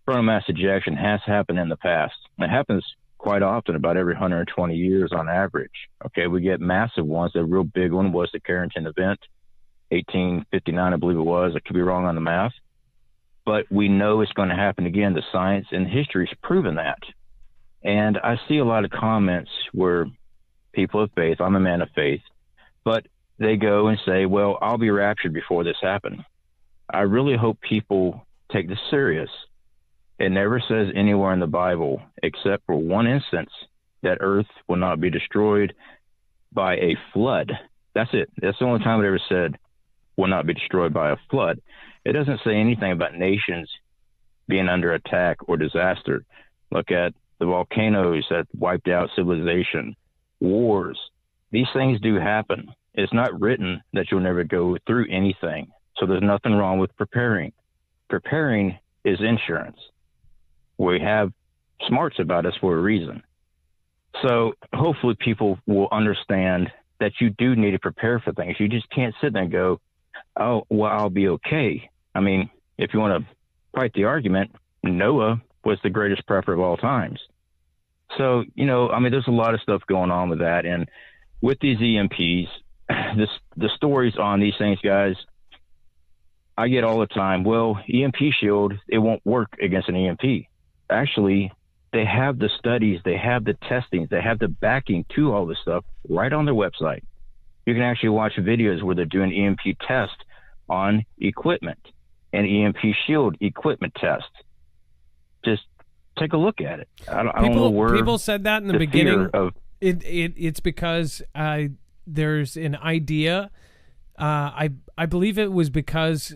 Coronal mass ejection has happened in the past. It happens quite often, about every 120 years on average. Okay, we get massive ones. The real big one was the Carrington event, 1859, I believe it was. I could be wrong on the math. But we know it's going to happen again. The science and history has proven that. And I see a lot of comments where people of faith, I'm a man of faith, but they go and say, well, I'll be raptured before this happened. I really hope people take this serious. It never says anywhere in the Bible, except for one instance, that earth will not be destroyed by a flood. That's it. That's the only time it ever said will not be destroyed by a flood. It doesn't say anything about nations being under attack or disaster. Look at the volcanoes that wiped out civilization. Wars. These things do happen. It's not written that you'll never go through anything. So there's nothing wrong with preparing. Preparing is insurance. We have smarts about us for a reason. So hopefully people will understand that you do need to prepare for things. You just can't sit there and go, oh, well, I'll be okay. I mean, if you want to fight the argument, Noah was the greatest prepper of all times. So, you know, I mean, there's a lot of stuff going on with that. And with these EMPs, the stories on these things, guys, I get all the time, well, EMP Shield, it won't work against an EMP. Actually, they have the studies, they have the testings, they have the backing to all this stuff right on their website. You can actually watch videos where they're doing EMP tests on equipment and EMP Shield equipment tests. Just take a look at it. I don't know where people said that in the beginning. It's because there's an idea. I believe it was because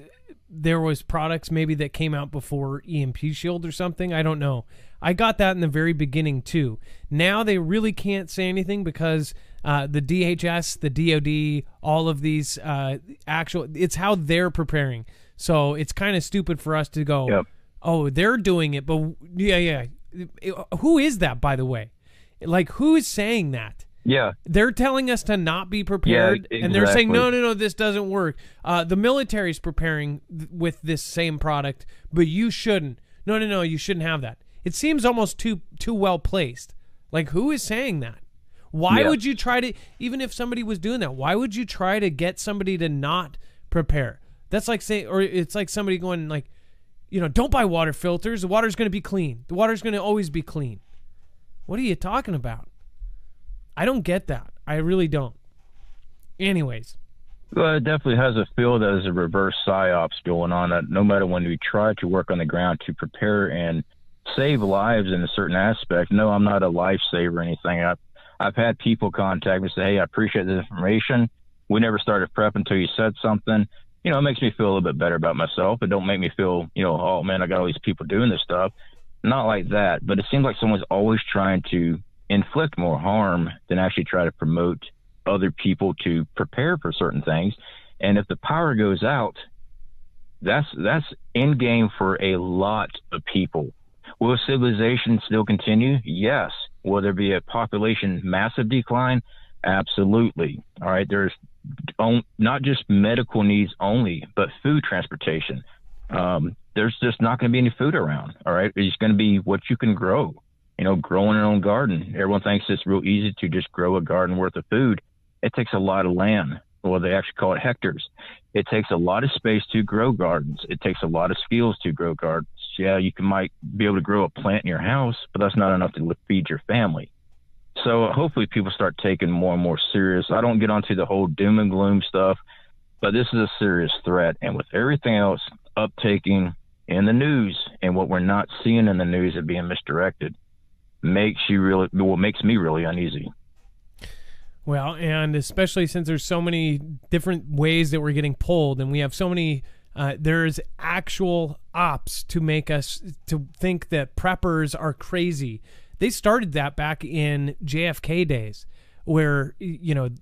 there was products maybe that came out before EMP Shield or something. I don't know. I got that in the very beginning too. Now they really can't say anything because the DHS, the DOD, all of these it's how they're preparing. So it's kind of stupid for us to go, yep. Oh, they're doing it, but yeah. Who is that, by the way? Like, who is saying that? Yeah. They're telling us to not be prepared, Yeah, and they're saying, exactly. no, this doesn't work. The military's preparing with this same product, but you shouldn't. No, you shouldn't have that. It seems almost too well placed. Like, who is saying that? Why would you try to, even if somebody was doing that, why would you try to get somebody to not prepare? That's like saying, or it's like somebody going like, don't buy water filters. The water's going to be clean. The water's going to always be clean. What are you talking about? I don't get that. I really don't. Anyways. Well, it definitely has a feel that there's a reverse psyops going on. That no matter when we try to work on the ground to prepare and save lives in a certain aspect. No, I'm not a lifesaver or anything. I've had people contact me and say, hey, I appreciate the information. We never started prep until you said something. It makes me feel a little bit better about myself. It don't make me feel, oh, man, I got all these people doing this stuff. Not like that. But it seems like someone's always trying to inflict more harm than actually try to promote other people to prepare for certain things. And if the power goes out, that's end game for a lot of people. Will civilization still continue? Yes. Will there be a population massive decline? Absolutely. All right. There's not just medical needs only, but food transportation. There's just not going to be any food around. All right. It's going to be what you can grow, growing your own garden. Everyone thinks it's real easy to just grow a garden worth of food. It takes a lot of land. Well, they actually call it hectares. It takes a lot of space to grow gardens. It takes a lot of skills to grow gardens. Yeah, you might be able to grow a plant in your house, but that's not enough to feed your family. So hopefully people start taking more and more serious. I don't get onto the whole doom and gloom stuff, but this is a serious threat. And with everything else uptaking in the news and what we're not seeing in the news and being misdirected, makes me really uneasy. Well, and especially since there's so many different ways that we're getting pulled, and we have so many, there's actual ops to make us to think that preppers are crazy. They started that back in JFK days, where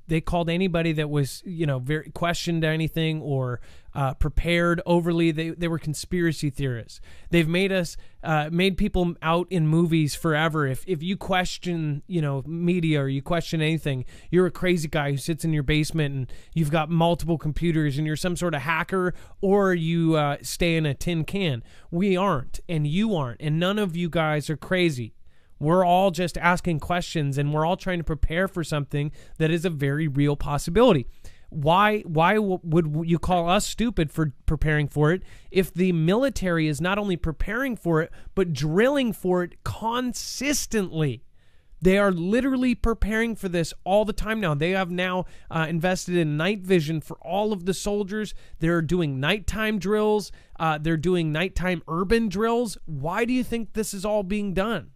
they called anybody that was very questioned anything or prepared overly. They were conspiracy theorists. They've made us made people out in movies forever. If you question media or you question anything, you're a crazy guy who sits in your basement and you've got multiple computers and you're some sort of hacker, or you stay in a tin can. We aren't, and you aren't, and none of you guys are crazy. We're all just asking questions, and we're all trying to prepare for something that is a very real possibility. Why would you call us stupid for preparing for it if the military is not only preparing for it, but drilling for it consistently? They are literally preparing for this all the time now. They have now invested in night vision for all of the soldiers. They're doing nighttime drills. They're doing nighttime urban drills. Why do you think this is all being done?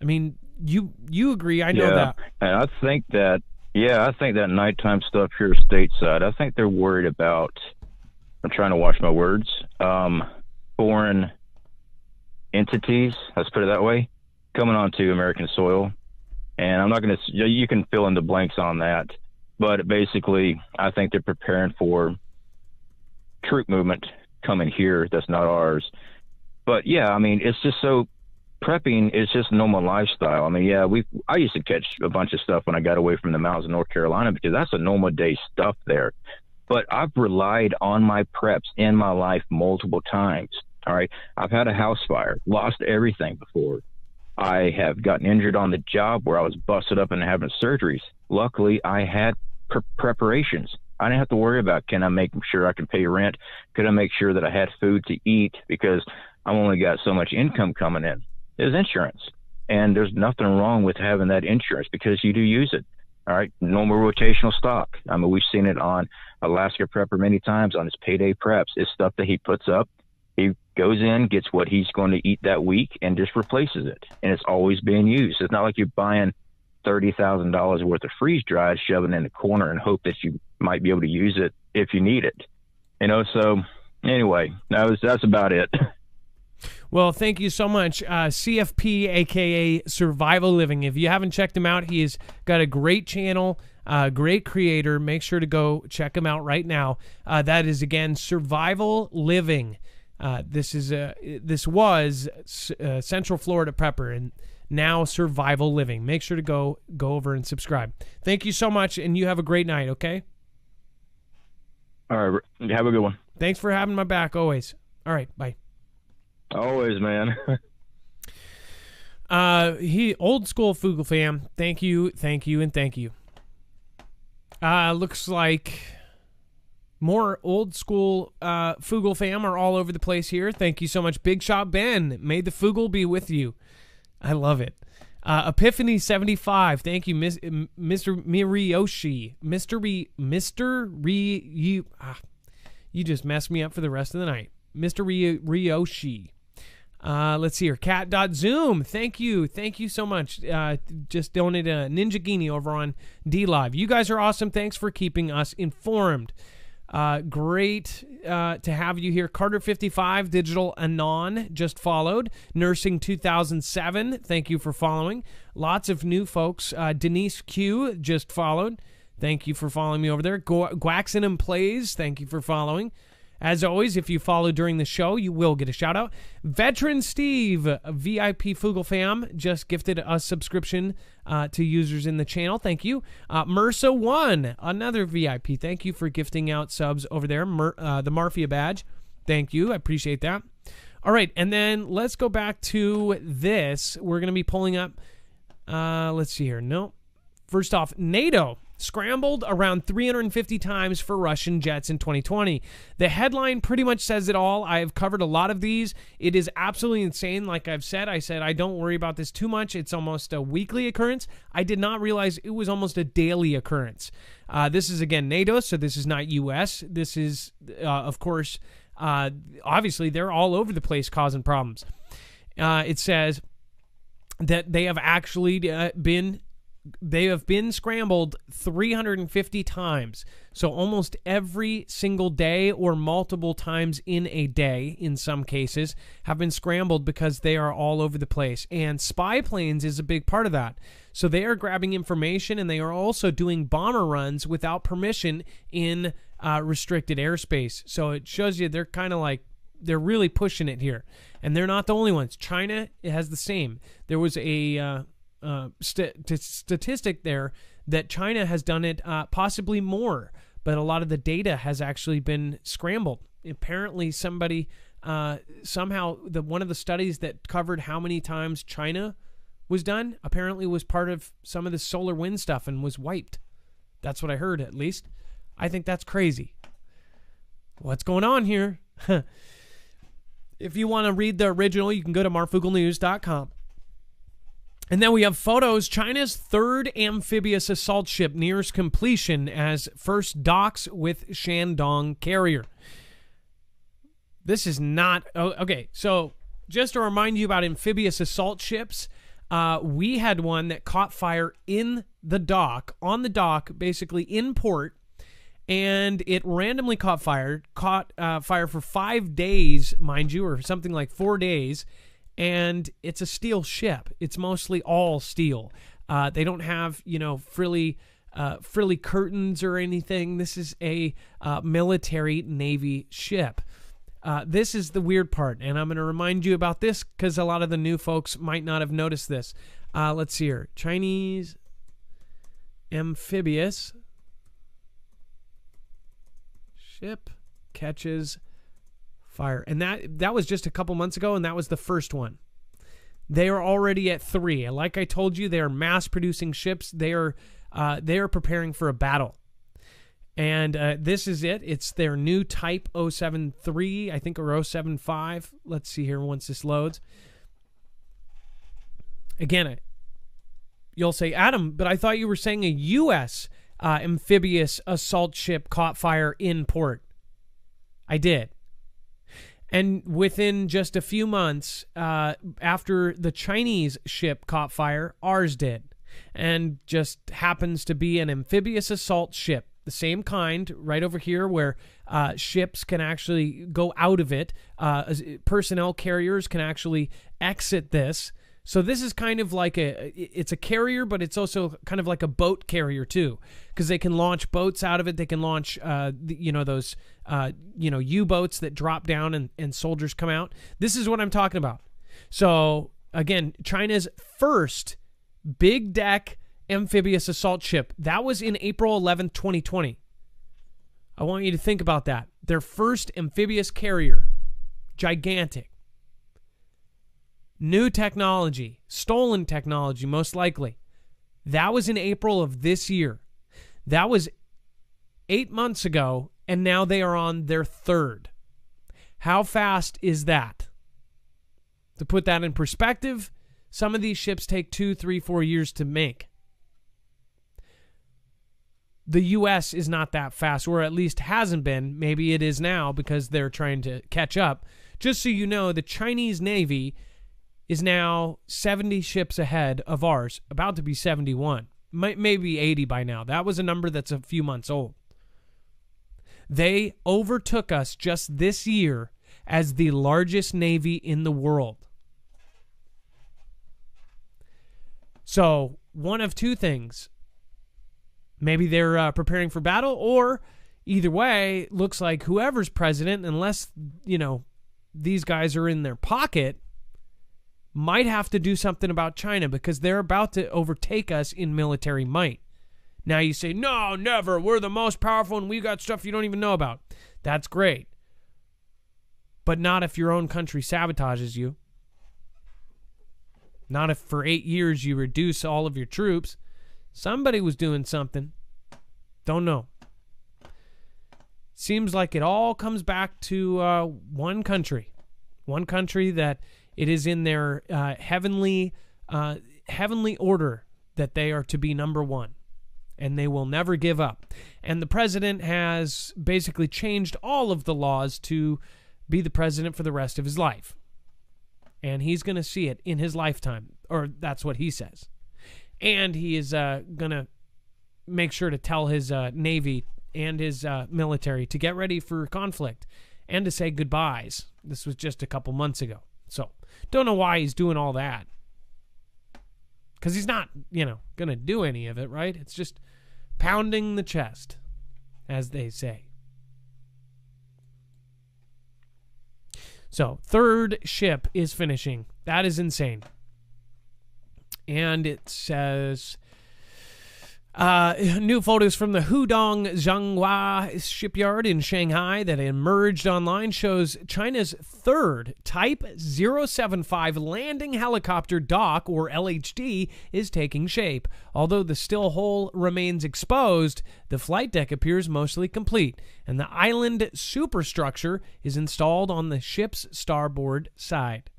I mean, you agree. I know that. And I think that nighttime stuff here stateside, I think they're worried about, I'm trying to watch my words, foreign entities, let's put it that way, coming onto American soil. And I'm not going to, you can fill in the blanks on that. But basically, I think they're preparing for troop movement coming here that's not ours. But yeah, I mean, it's just so, prepping is just normal lifestyle. I mean, yeah, I used to catch a bunch of stuff when I got away from the mountains of North Carolina because that's a normal day stuff there. But I've relied on my preps in my life multiple times. All right. I've had a house fire, lost everything before. I have gotten injured on the job where I was busted up and having surgeries. Luckily, I had preparations. I didn't have to worry about, can I make sure I can pay rent? Could I make sure that I had food to eat? Because I've only got so much income coming in. There's insurance, and there's nothing wrong with having that insurance because you do use it. All right. Normal rotational stock. I mean, we've seen it on Alaska Prepper many times on his payday preps. It's stuff that he puts up. He goes in, gets what he's going to eat that week, and just replaces it. And it's always being used. It's not like you're buying $30,000 worth of freeze dried, shoving in the corner and hope that you might be able to use it if you need it. So anyway, that's about it. Well, thank you so much. CFP, a.k.a. Survival Living. If you haven't checked him out, he's got a great channel, great creator. Make sure to go check him out right now. That is, again, Survival Living. This was Central Florida Prepper, and Now Survival Living. Make sure to go over and subscribe. Thank you so much, and you have a great night, okay? All right. Have a good one. Thanks for having my back always. All right, bye. Always, man. Old school Fugel fam. Thank you, and thank you. Looks like more old school Fugel fam are all over the place here. Thank you so much, Big Shot Ben. May the Fugel be with you. I love it. Epiphany 75. Thank you, Mr. Miriyoshi. You just messed me up for the rest of the night. Mr. Ryoshi. Let's see here. Cat.zoom. Thank you so much. Just donated a Ninja Genie over on DLive. You guys are awesome. Thanks for keeping us informed. Great to have you here. Carter55 Digital Anon just followed. Nursing 2007. Thank you for following. Lots of new folks. Denise Q just followed. Thank you for following me over there. Gwaxinum Plays. Thank you for following. As always, if you follow during the show, you will get a shout-out. Veteran Steve, VIP Fugel fam, just gifted a subscription to users in the channel. Thank you. Mersa1, another VIP. Thank you for gifting out subs over there. The Marfia badge. Thank you. I appreciate that. All right, and then let's go back to this. We're going to be pulling up, let's see here. No. First off, NATO scrambled around 350 times for Russian jets in 2020. The headline pretty much says it all. I've covered a lot of these. It is absolutely insane. Like I said, I don't worry about this too much. It's almost a weekly occurrence. I did not realize it was almost a daily occurrence. This is, again, NATO, so this is not U.S. This is, of course, obviously, they're all over the place causing problems. It says that they have actually been scrambled 350 times. So almost every single day, or multiple times in a day in some cases, have been scrambled because they are all over the place. And spy planes is a big part of that. So they are grabbing information, and they are also doing bomber runs without permission in restricted airspace. So it shows you they're kind of like, they're really pushing it here. And they're not the only ones. China has the same. There was a statistic there that China has done it possibly more, but a lot of the data has actually been scrambled. Apparently somebody somehow one of the studies that covered how many times China was done apparently was part of some of the solar wind stuff and was wiped. That's what I heard, at least. I think that's crazy. What's going on here? If you want to read the original, you can go to marfugelnews.com. And then we have photos. China's third amphibious assault ship nears completion as first docks with Shandong carrier. This is not... okay, so just to remind you about amphibious assault ships, we had one that caught fire in the dock, on the dock, basically in port, and it randomly caught fire for 5 days, mind you, or something like 4 days. And it's a steel ship. It's mostly all steel. They don't have, frilly curtains or anything. This is a military Navy ship. This is the weird part, and I'm going to remind you about this because a lot of the new folks might not have noticed this. Let's see here. Chinese amphibious ship catches fire. And that was just a couple months ago, and that was the first one. They are already at 3. Like I told you, they are mass-producing ships. They are preparing for a battle. And this is it. It's their new Type 073, I think, or 075. Let's see here once this loads. Again, you'll say, Adam, but I thought you were saying a U.S. Amphibious assault ship caught fire in port. I did. And within just a few months after the Chinese ship caught fire, ours did. And just happens to be an amphibious assault ship. The same kind right over here where ships can actually go out of it. Personnel carriers can actually exit this. So this is kind of like it's a carrier, but it's also kind of like a boat carrier too, because they can launch boats out of it. They can launch, those, U-boats that drop down and soldiers come out. This is what I'm talking about. So Again, China's first big deck amphibious assault ship. That was in April 11th, 2020. I want you to think about that. Their first amphibious carrier. Gigantic. New technology. Stolen technology, most likely. That was in April of this year. That was 8 months ago, and now they are on their third. How fast is that? To put that in perspective, some of these ships take 2, 3, 4 years to make. The U.S. is not that fast, or at least hasn't been. Maybe it is now because they're trying to catch up. Just so you know, the Chinese Navy is now 70 ships ahead of ours, about to be 71. Maybe 80 by now. That was a number that's a few months old. They overtook us just this year as the largest navy in the world. So, one of two things. Maybe they're preparing for battle, or either way, looks like whoever's president, unless, these guys are in their pocket, might have to do something about China because they're about to overtake us in military might. Now you say, no, never. We're the most powerful and we got stuff you don't even know about. That's great. But not if your own country sabotages you. Not if for 8 years you reduce all of your troops. Somebody was doing something. Don't know. Seems like it all comes back to one country. One country that it is in their heavenly order that they are to be number one. And they will never give up. And the president has basically changed all of the laws to be the president for the rest of his life. And he's going to see it in his lifetime. Or that's what he says. And he is going to make sure to tell his Navy and his military to get ready for conflict and to say goodbyes. This was just a couple months ago. So, don't know why he's doing all that. Because he's not, going to do any of it, right? It's just pounding the chest, as they say. So, third ship is finishing. That is insane. And it says, new photos from the Hudong Zhonghua shipyard in Shanghai that emerged online shows China's third Type 075 landing helicopter dock, or LHD, is taking shape. Although the still hull remains exposed, the flight deck appears mostly complete, and the island superstructure is installed on the ship's starboard side.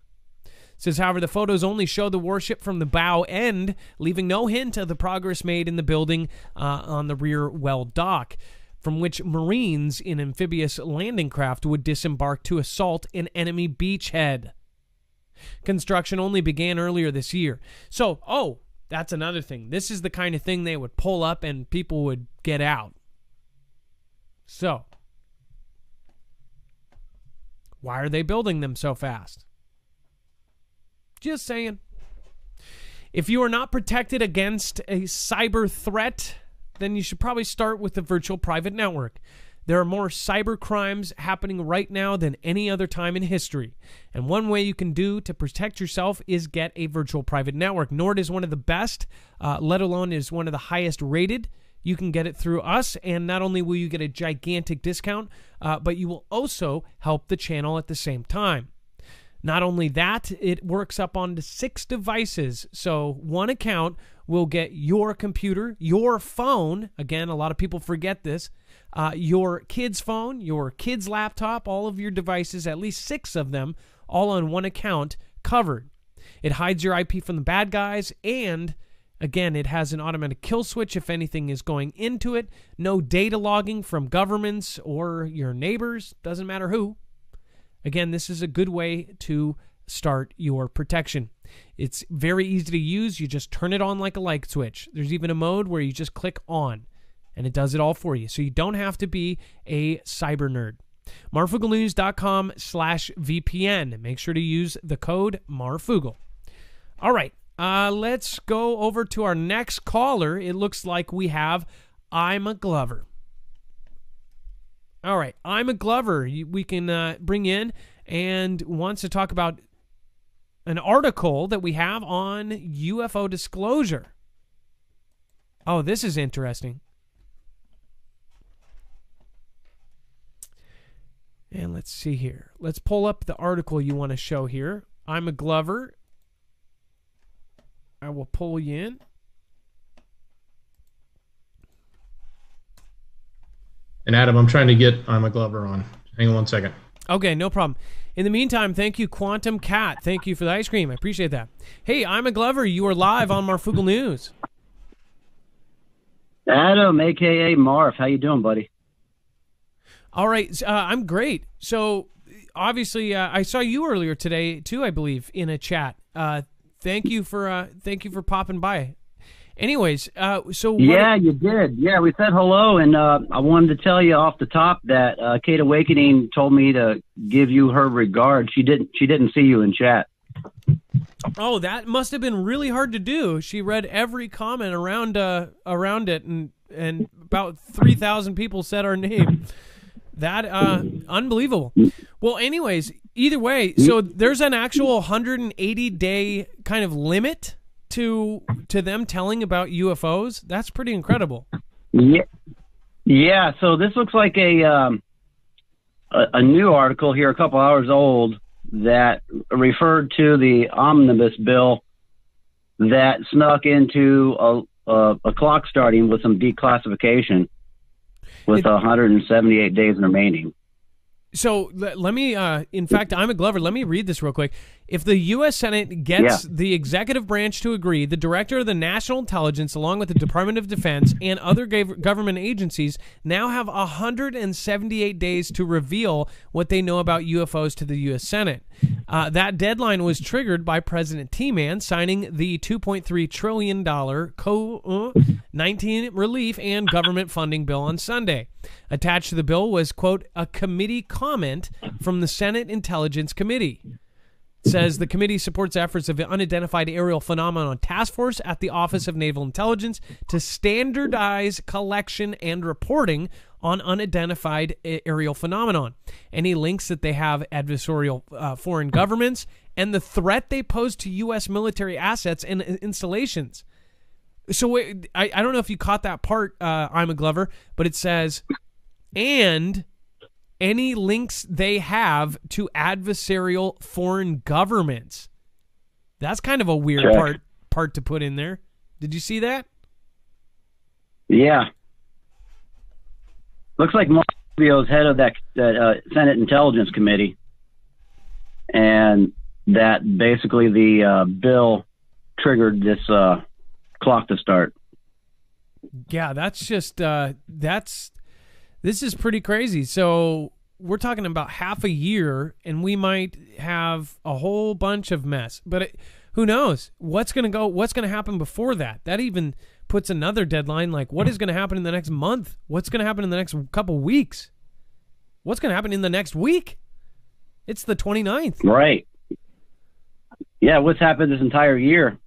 Says, however, the photos only show the warship from the bow end, leaving no hint of the progress made in the building on the rear well dock, from which Marines in amphibious landing craft would disembark to assault an enemy beachhead. Construction only began earlier this year. So, that's another thing. This is the kind of thing they would pull up and people would get out. So, why are they building them so fast? Just saying. If you are not protected against a cyber threat, then you should probably start with the virtual private network. There are more cyber crimes happening right now than any other time in history. And one way you can do to protect yourself is get a virtual private network. Nord is one of the best, let alone is one of the highest rated. You can get it through us, and not only will you get a gigantic discount, but you will also help the channel at the same time. Not only that, it works up onto 6 devices. So one account will get your computer, your phone. Again, a lot of people forget this. Your kid's phone, your kid's laptop, all of your devices, at least 6 of them, all on one account covered. It hides your IP from the bad guys, and again, it has an automatic kill switch if anything is going into it. No data logging from governments or your neighbors, doesn't matter who. Again, this is a good way to start your protection. It's very easy to use. You just turn it on like a light switch. There's even a mode where you just click on, and it does it all for you. So you don't have to be a cyber nerd. marfugelnews.com/VPN. Make sure to use the code MARFUGEL. All right, let's go over to our next caller. It looks like we have I'm a Glover. All right, I'm a Glover. We can bring in and wants to talk about an article that we have on UFO disclosure. Oh, this is interesting. And let's see here. Let's pull up the article you want to show here. I'm a Glover. I will pull you in. And Adam, I'm trying to get I'm a Glover on. Hang on one second. Okay, no problem. In the meantime, thank you, Quantum Cat. Thank you for the ice cream. I appreciate that. Hey, I'm a Glover. You are live on Marfugal News. Adam, a.k.a. Marv. How you doing, buddy? All right, I'm great. So, obviously, I saw you earlier today too, I believe, in a chat. Thank you for popping by. Anyways, yeah, you did. Yeah, we said hello, and I wanted to tell you off the top that Kate Awakening told me to give you her regards. She didn't see you in chat. Oh, that must have been really hard to do. She read every comment around it, and about 3,000 people said our name. That unbelievable. Well, anyways, either way, so there's an actual 180-day kind of limit to them telling about UFOs. That's pretty incredible. Yeah. So this looks like a new article here, a couple hours old, that referred to the omnibus bill that snuck into a clock starting with some declassification. With 178 days remaining. So let me, in fact, I'm a Glover. Let me read this real quick. If the U.S. Senate gets the executive branch to agree, the Director of the National Intelligence, along with the Department of Defense and other government agencies, now have 178 days to reveal what they know about UFOs to the U.S. Senate. That deadline was triggered by President T-Man signing the $2.3 trillion COVID-19 relief and government funding bill on Sunday. Attached to the bill was, quote, a committee comment from the Senate Intelligence Committee. It says the committee supports efforts of the Unidentified Aerial Phenomenon Task Force at the Office of Naval Intelligence to standardize collection and reporting on unidentified aerial phenomenon. Any links that they have adversarial foreign governments and the threat they pose to U.S. military assets and installations. So I don't know if you caught that part, I'm a Glover, but it says, and any links they have to adversarial foreign governments. That's kind of a weird part to put in there. Did you see that? Yeah. Looks like Rubio is head of that Senate Intelligence Committee, and that basically the bill triggered this clock to start. Yeah, that's just this is pretty crazy. So we're talking about half a year, and we might have a whole bunch of mess. But who knows what's going to happen before that? That even puts another deadline. Like, what is going to happen in the next month? What's going to happen in the next couple weeks? What's going to happen in the next week? It's the 29th. Right. Yeah, what's happened this entire year?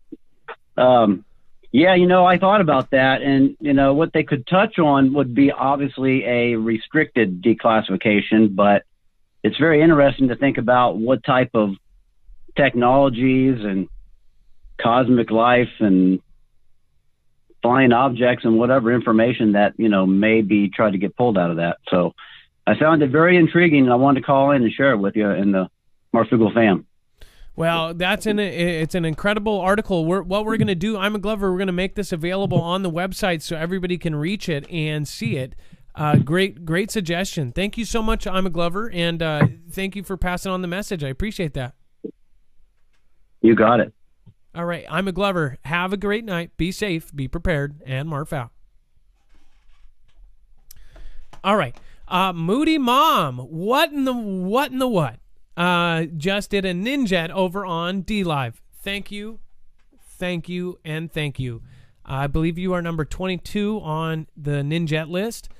Yeah, I thought about that, and, what they could touch on would be obviously a restricted declassification, but it's very interesting to think about what type of technologies and cosmic life and flying objects and whatever information that, may be tried to get pulled out of that. So I found it very intriguing, and I wanted to call in and share it with you in the Marfugal fam. Well, it's an incredible article. What we're going to do, I'm a Glover, we're going to make this available on the website so everybody can reach it and see it. Great suggestion. Thank you so much, I'm a Glover, and thank you for passing on the message. I appreciate that. You got it. All right, I'm a Glover. Have a great night. Be safe, be prepared, and Marf out. All right, Moody Mom, what in the what? Just did a Ninjet over on D-Live. Thank you, and thank you. I believe you are number 22 on the Ninjet list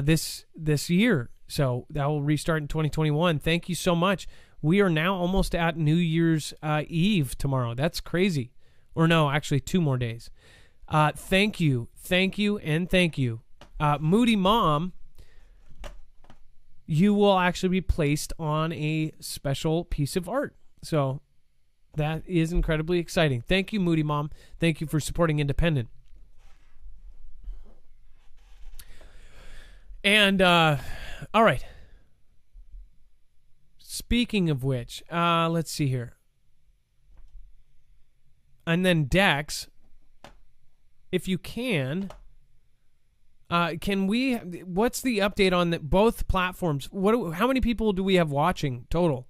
this year. So that will restart in 2021. Thank you so much. We are now almost at New Year's Eve tomorrow. That's crazy. Or no, actually 2 more days. Thank you, and thank you. Moody Mom, you will actually be placed on a special piece of art. So That is incredibly exciting. Thank you, Moody Mom. Thank you for supporting independent. And, all right. Speaking of which, let's see here. And then Dex, if you can we, what's the update on both platforms? How many people do we have watching total?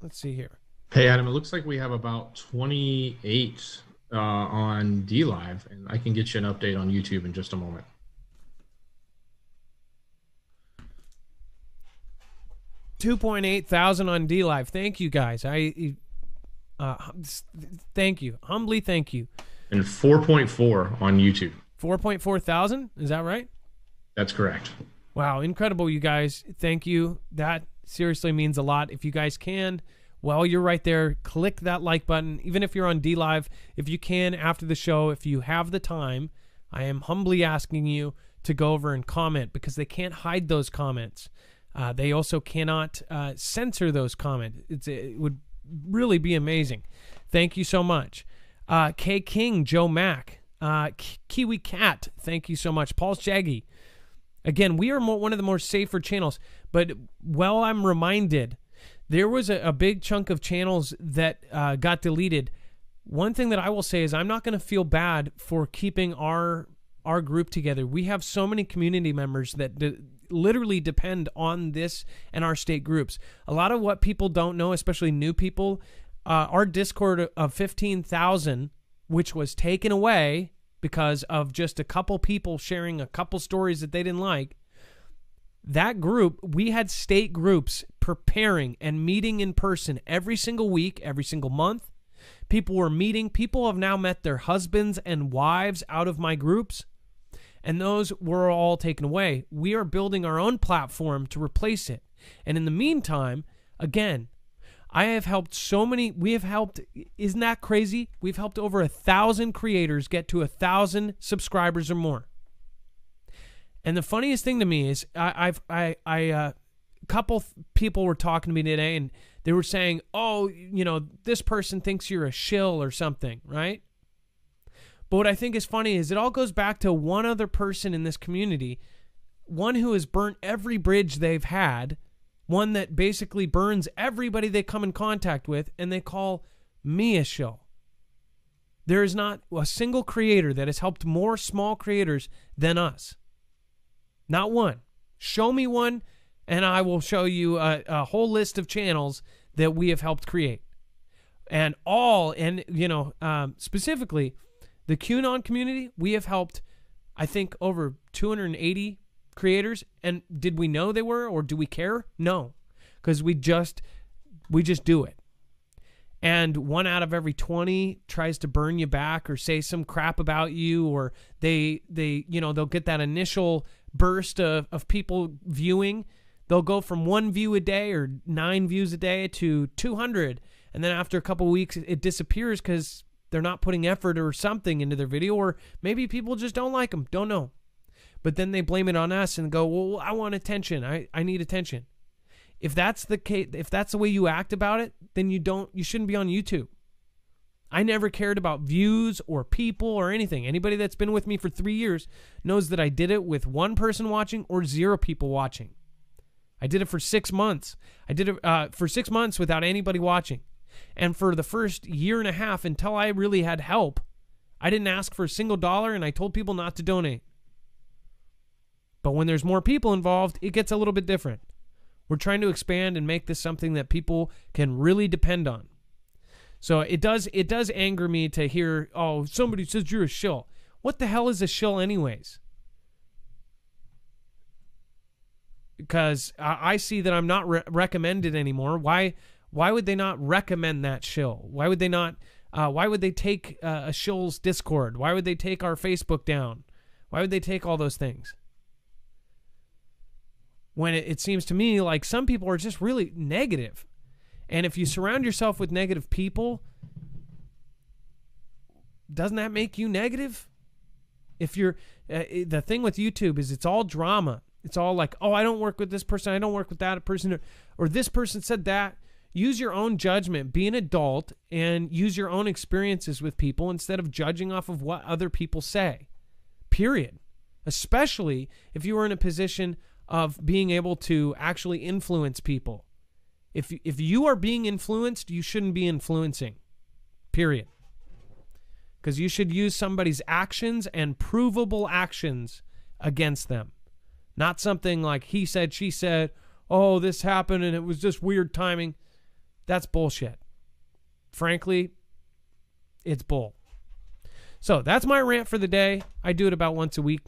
Let's see here. Hey, Adam, it looks like we have about 28 on DLive, and I can get you an update on YouTube in just a moment. $2,800 on DLive. Thank you, guys. Thank you. Humbly thank you. And 4.4 on YouTube. 4.4 thousand? Is that right? That's correct. Wow, incredible, you guys. Thank you. That seriously means a lot. If you guys can, while you're right there, click that like button. Even if you're on DLive, if you can, after the show, if you have the time, I am humbly asking you to go over and comment, because they can't hide those comments. They also cannot censor those comments. It would really be amazing. Thank you so much. K King, Joe Mack, Kiwi Cat, thank you so much. Paul Shaggy. Again, we are one of the more safer channels, but I'm reminded, there was a big chunk of channels that got deleted. One thing that I will say is I'm not going to feel bad for keeping our group together. We have so many community members that literally depend on this and our state groups. A lot of what people don't know, especially new people, our Discord of 15,000, which was taken away because of just a couple people sharing a couple stories that they didn't like, that group, we had state groups preparing and meeting in person every single week, every single month. People were meeting. People have now met their husbands and wives out of my groups, and those were all taken away. We are building our own platform to replace it. And in the meantime, again, I have helped so many. We have helped. Isn't that crazy? We've helped over 1,000 creators get to 1,000 subscribers or more. And the funniest thing to me is, a couple people were talking to me today, and they were saying, "Oh, this person thinks you're a shill or something," right? But what I think is funny is it all goes back to one other person in this community, one who has burnt every bridge they've had. One that basically burns everybody they come in contact with, and they call me a shill. There is not a single creator that has helped more small creators than us. Not one. Show me one, and I will show you a whole list of channels that we have helped create. And specifically, the QAnon community, we have helped, I think, over 280 creators. And did we know they were, or do we care? No, because we just do it. And 1 out of every 20 tries to burn you back or say some crap about you, or they'll get that initial burst of people viewing. They'll go from 1 view a day or 9 views a day to 200, and then after a couple weeks it disappears because they're not putting effort or something into their video, or maybe people just don't like them. Don't know. But then they blame it on us and go, well, I want attention. I need attention. If that's the case, if that's the way you act about it, then you shouldn't be on YouTube. I never cared about views or people or anything. Anybody that's been with me for 3 years knows that I did it with 1 person watching or 0 people watching. I did it for 6 months. I did it for 6 months without anybody watching. And for the first year and a half, until I really had help, I didn't ask for a single dollar, and I told people not to donate. But when there's more people involved, it gets a little bit different. We're trying to expand and make this something that people can really depend on. So it does anger me to hear, oh, somebody says you're a shill. What the hell is a shill anyways? Because I see that I'm not recommended anymore. Why would they not recommend that shill? Why would they not? Why would they take a shill's Discord? Why would they take our Facebook down? Why would they take all those things? When it seems to me like some people are just really negative. And if you surround yourself with negative people, doesn't that make you negative? If you're the thing with YouTube is it's all drama. It's all like, oh, I don't work with this person, I don't work with that person, or this person said that. Use your own judgment, be an adult, and use your own experiences with people instead of judging off of what other people say. Period. Especially if you are in a position of being able to actually influence people. If you are being influenced, you shouldn't be influencing. Period. Because you should use somebody's actions and provable actions against them. Not something like he said, she said, oh, this happened and it was just weird timing. That's bullshit. Frankly, it's bull. So that's my rant for the day. I do it about once a week.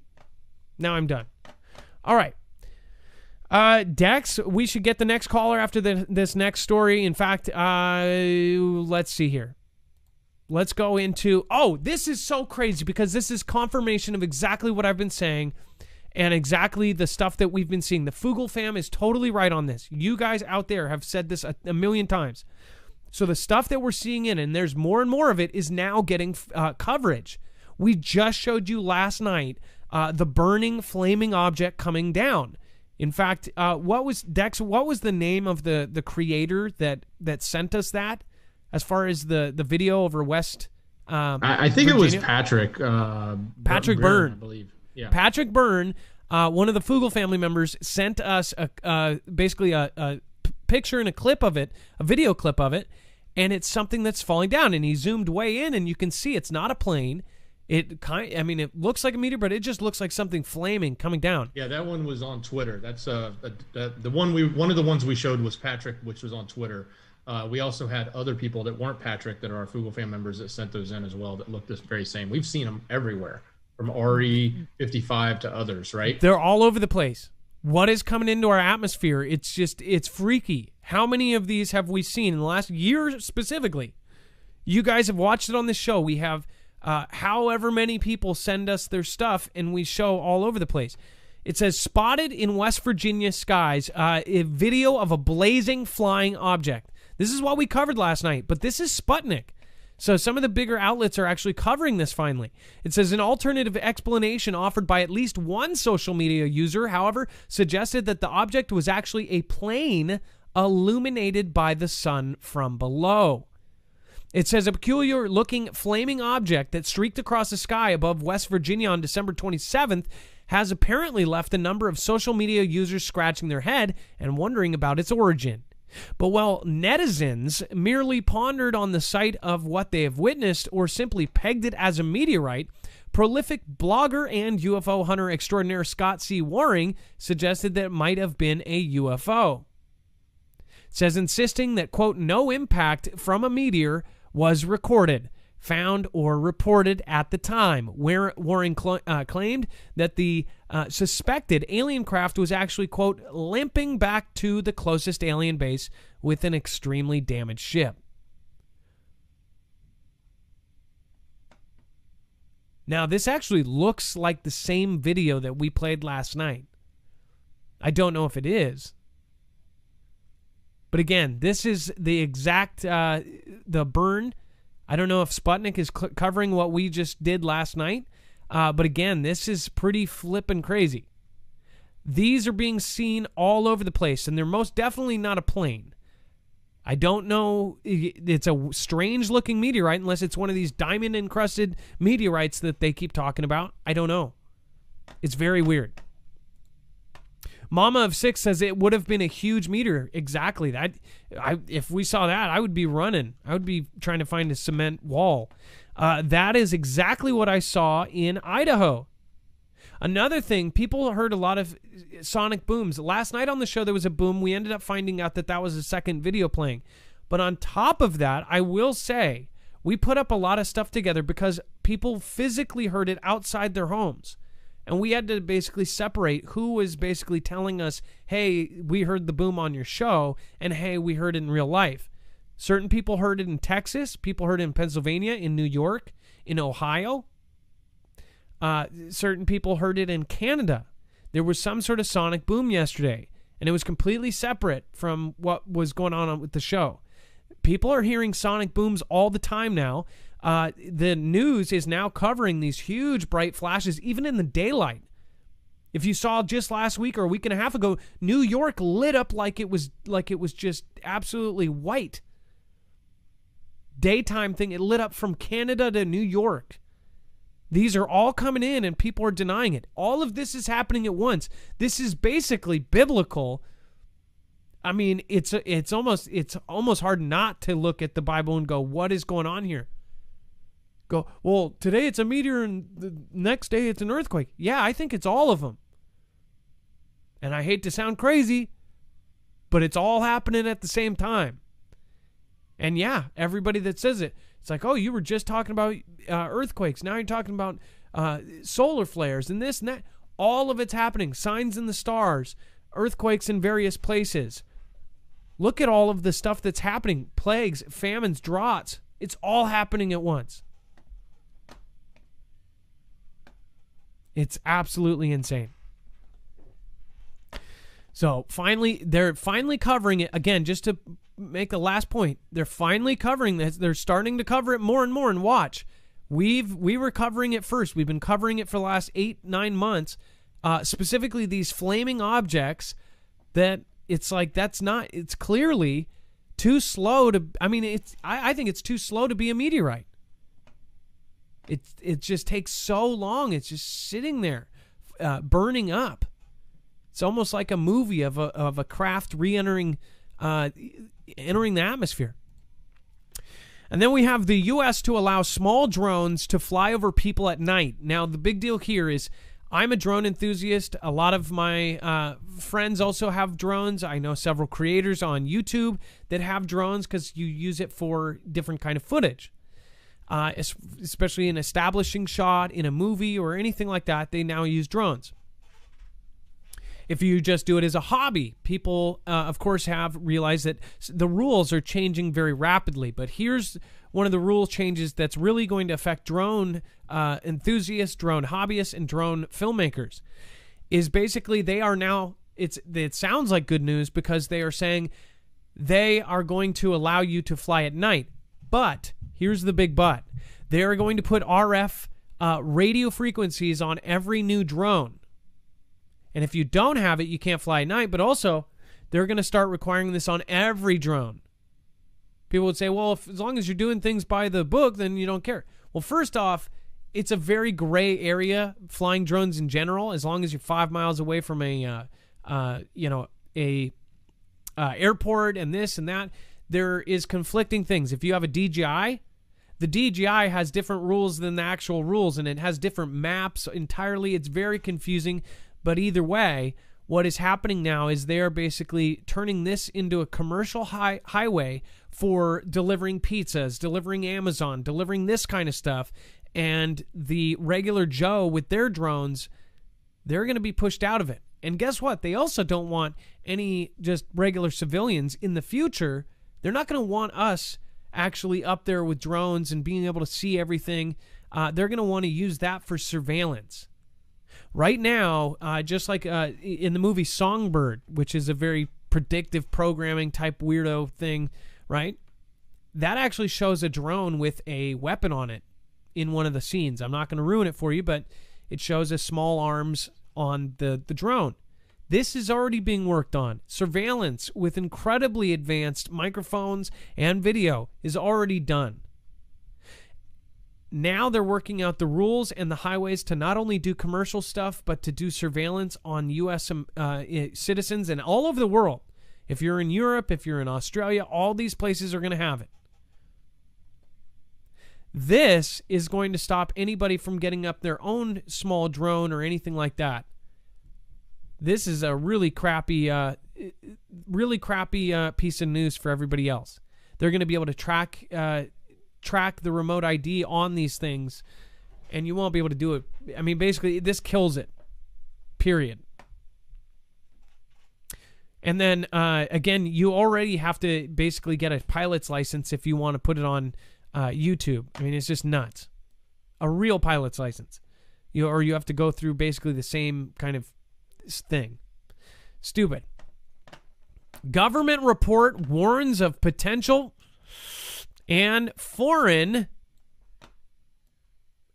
Now I'm done. All right. Dex, we should get the next caller after this next story. In fact, let's see here. Let's go into... Oh, this is so crazy because this is confirmation of exactly what I've been saying and exactly the stuff that we've been seeing. The Fugel fam is totally right on this. You guys out there have said this a million times. So the stuff that we're seeing and there's more and more of it, is now getting coverage. We just showed you last night the burning, flaming object coming down. In fact, what was the name of the creator that sent us that? As far as the video over West, I think Virginia? It was Patrick. Patrick Byrne, I believe. Yeah. Patrick Byrne, one of the Fugel family members, sent us basically a picture and a clip of it, a video clip of it, and it's something that's falling down. And he zoomed way in, and you can see it's not a plane. It looks like a meteor, but it just looks like something flaming coming down. Yeah, that one was on Twitter. That's one of the ones we showed was Patrick, which was on Twitter. We also had other people that weren't Patrick that are our Fugel fan members that sent those in as well that looked this very same. We've seen them everywhere, from RE55 to others, right? They're all over the place. What is coming into our atmosphere? It's freaky. How many of these have we seen in the last year specifically? You guys have watched it on this show. We have however many people send us their stuff, and we show all over the place. It says, spotted in West Virginia skies, a video of a blazing flying object. This is what we covered last night, but this is Sputnik. So some of the bigger outlets are actually covering this finally. It says an alternative explanation offered by at least one social media user, however, suggested that the object was actually a plane illuminated by the sun from below. It says a peculiar-looking flaming object that streaked across the sky above West Virginia on December 27th has apparently left a number of social media users scratching their head and wondering about its origin. But while netizens merely pondered on the sight of what they have witnessed or simply pegged it as a meteorite, prolific blogger and UFO hunter extraordinaire Scott C. Waring suggested that it might have been a UFO. It says insisting that, quote, no impact from a meteor was recorded, found, or reported at the time, where Waring claimed that the suspected alien craft was actually, quote, limping back to the closest alien base with an extremely damaged ship. Now, this actually looks like the same video that we played last night. I don't know if it is. But again, this is the exact, the burn. I don't know if Sputnik is covering what we just did last night. But again, this is pretty flippin' crazy. These are being seen all over the place, and they're most definitely not a plane. I don't know. It's a strange-looking meteorite, unless it's one of these diamond-encrusted meteorites that they keep talking about. I don't know. It's very weird. Mama of Six says it would have been a huge meteor. Exactly. If we saw that, I would be running. I would be trying to find a cement wall. That is exactly what I saw in Idaho. Another thing, people heard a lot of sonic booms. Last night on the show, there was a boom. We ended up finding out that was a second video playing. But on top of that, I will say, we put up a lot of stuff together because people physically heard it outside their homes. And we had to basically separate who was basically telling us, hey, we heard the boom on your show, and hey, we heard it in real life. Certain people heard it in Texas. People heard it in Pennsylvania, in New York, in Ohio. Certain people heard it in Canada. There was some sort of sonic boom yesterday, and it was completely separate from what was going on with the show. People are hearing sonic booms all the time now. The news is now covering these huge bright flashes, even in the daylight. If you saw just last week or a week and a half ago, New York lit up like it was just absolutely white. Daytime thing, it lit up from Canada to New York. These are all coming in and people are denying it. All of this is happening at once. This is basically biblical. I mean, it's almost hard not to look at the Bible and go, what is going on here? Go, well, today it's a meteor and the next day it's an earthquake. Yeah, I think it's all of them. And I hate to sound crazy, but it's all happening at the same time. And yeah, everybody that says it, it's like, oh, you were just talking about earthquakes. Now you're talking about solar flares and this and that. All of it's happening. Signs in the stars, earthquakes in various places. Look at all of the stuff that's happening. Plagues, famines, droughts. It's all happening at once. It's absolutely insane. So they're finally covering it. Again, just to make the last point, they're finally covering this. They're starting to cover it more and more. And watch, we were covering it first. We've been covering it for the last 8-9 months. Specifically, these flaming objects that it's like it's clearly too slow to. I mean, I think it's too slow to be a meteorite. It just takes so long. It's just sitting there, burning up. It's almost like a movie of a craft re-entering entering the atmosphere. And then we have the U.S. to allow small drones to fly over people at night. Now, the big deal here is I'm a drone enthusiast. A lot of my friends also have drones. I know several creators on YouTube that have drones because you use it for different kind of footage. Especially in establishing shot, in a movie, or anything like that, they now use drones. If you just do it as a hobby, people, of course, have realized that the rules are changing very rapidly. But here's one of the rule changes that's really going to affect drone enthusiasts, drone hobbyists, and drone filmmakers. Is basically they are now, it sounds like good news because they are saying they are going to allow you to fly at night. But here's the big but. They are going to put RF radio frequencies on every new drone. And if you don't have it, you can't fly at night. But also, they're going to start requiring this on every drone. People would say, well, as long as you're doing things by the book, then you don't care. Well, first off, it's a very gray area, flying drones in general. As long as you're 5 miles away from a airport and this and that, there is conflicting things. If you have a DJI, the DJI has different rules than the actual rules, and it has different maps entirely. It's very confusing. But either way, what is happening now is they are basically turning this into a commercial highway for delivering pizzas, delivering Amazon, delivering this kind of stuff. And the regular Joe with their drones, they're going to be pushed out of it. And guess what? They also don't want any just regular civilians in the future. They're not going to want us actually up there with drones and being able to see everything. They're going to want to use that for surveillance. Right now, just like in the movie Songbird, which is a very predictive programming type weirdo thing, right? That actually shows a drone with a weapon on it in one of the scenes. I'm not going to ruin it for you, but it shows a small arms on the drone. This is already being worked on. Surveillance with incredibly advanced microphones and video is already done. Now they're working out the rules and the highways to not only do commercial stuff, but to do surveillance on U.S. citizens and all over the world. If you're in Europe, if you're in Australia, all these places are going to have it. This is going to stop anybody from getting up their own small drone or anything like that. This is a really crappy piece of news for everybody else. They're going to be able to track the remote ID on these things, and you won't be able to do it. I mean, basically, this kills it. Period. And then, again, you already have to basically get a pilot's license if you want to put it on YouTube. I mean, it's just nuts. A real pilot's license. Or you have to go through basically the same kind of thing. Stupid. Government report warns of potential and foreign,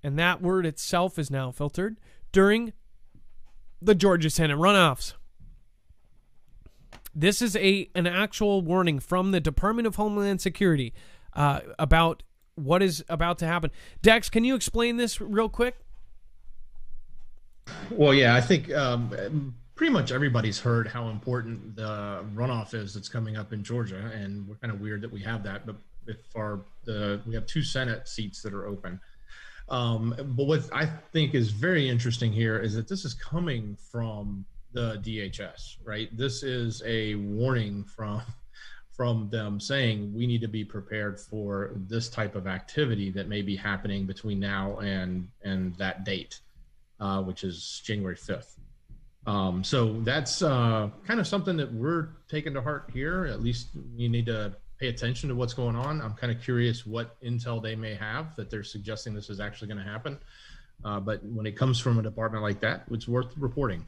and that word itself is now filtered, during the Georgia Senate runoffs. This is an actual warning from the Department of Homeland Security about what is about to happen. Dex, can you explain this real quick? Well, yeah, I think pretty much everybody's heard how important the runoff is that's coming up in Georgia, and we're kind of weird that we have that, but we have 2 Senate seats that are open. But what I think is very interesting here is that this is coming from the DHS, right? This is a warning from them saying we need to be prepared for this type of activity that may be happening between now and that date, which is January 5th. So that's kind of something that we're taking to heart here. At least you need to pay attention to what's going on. I'm kind of curious what intel they may have that they're suggesting this is actually going to happen. But when it comes from a department like that, it's worth reporting.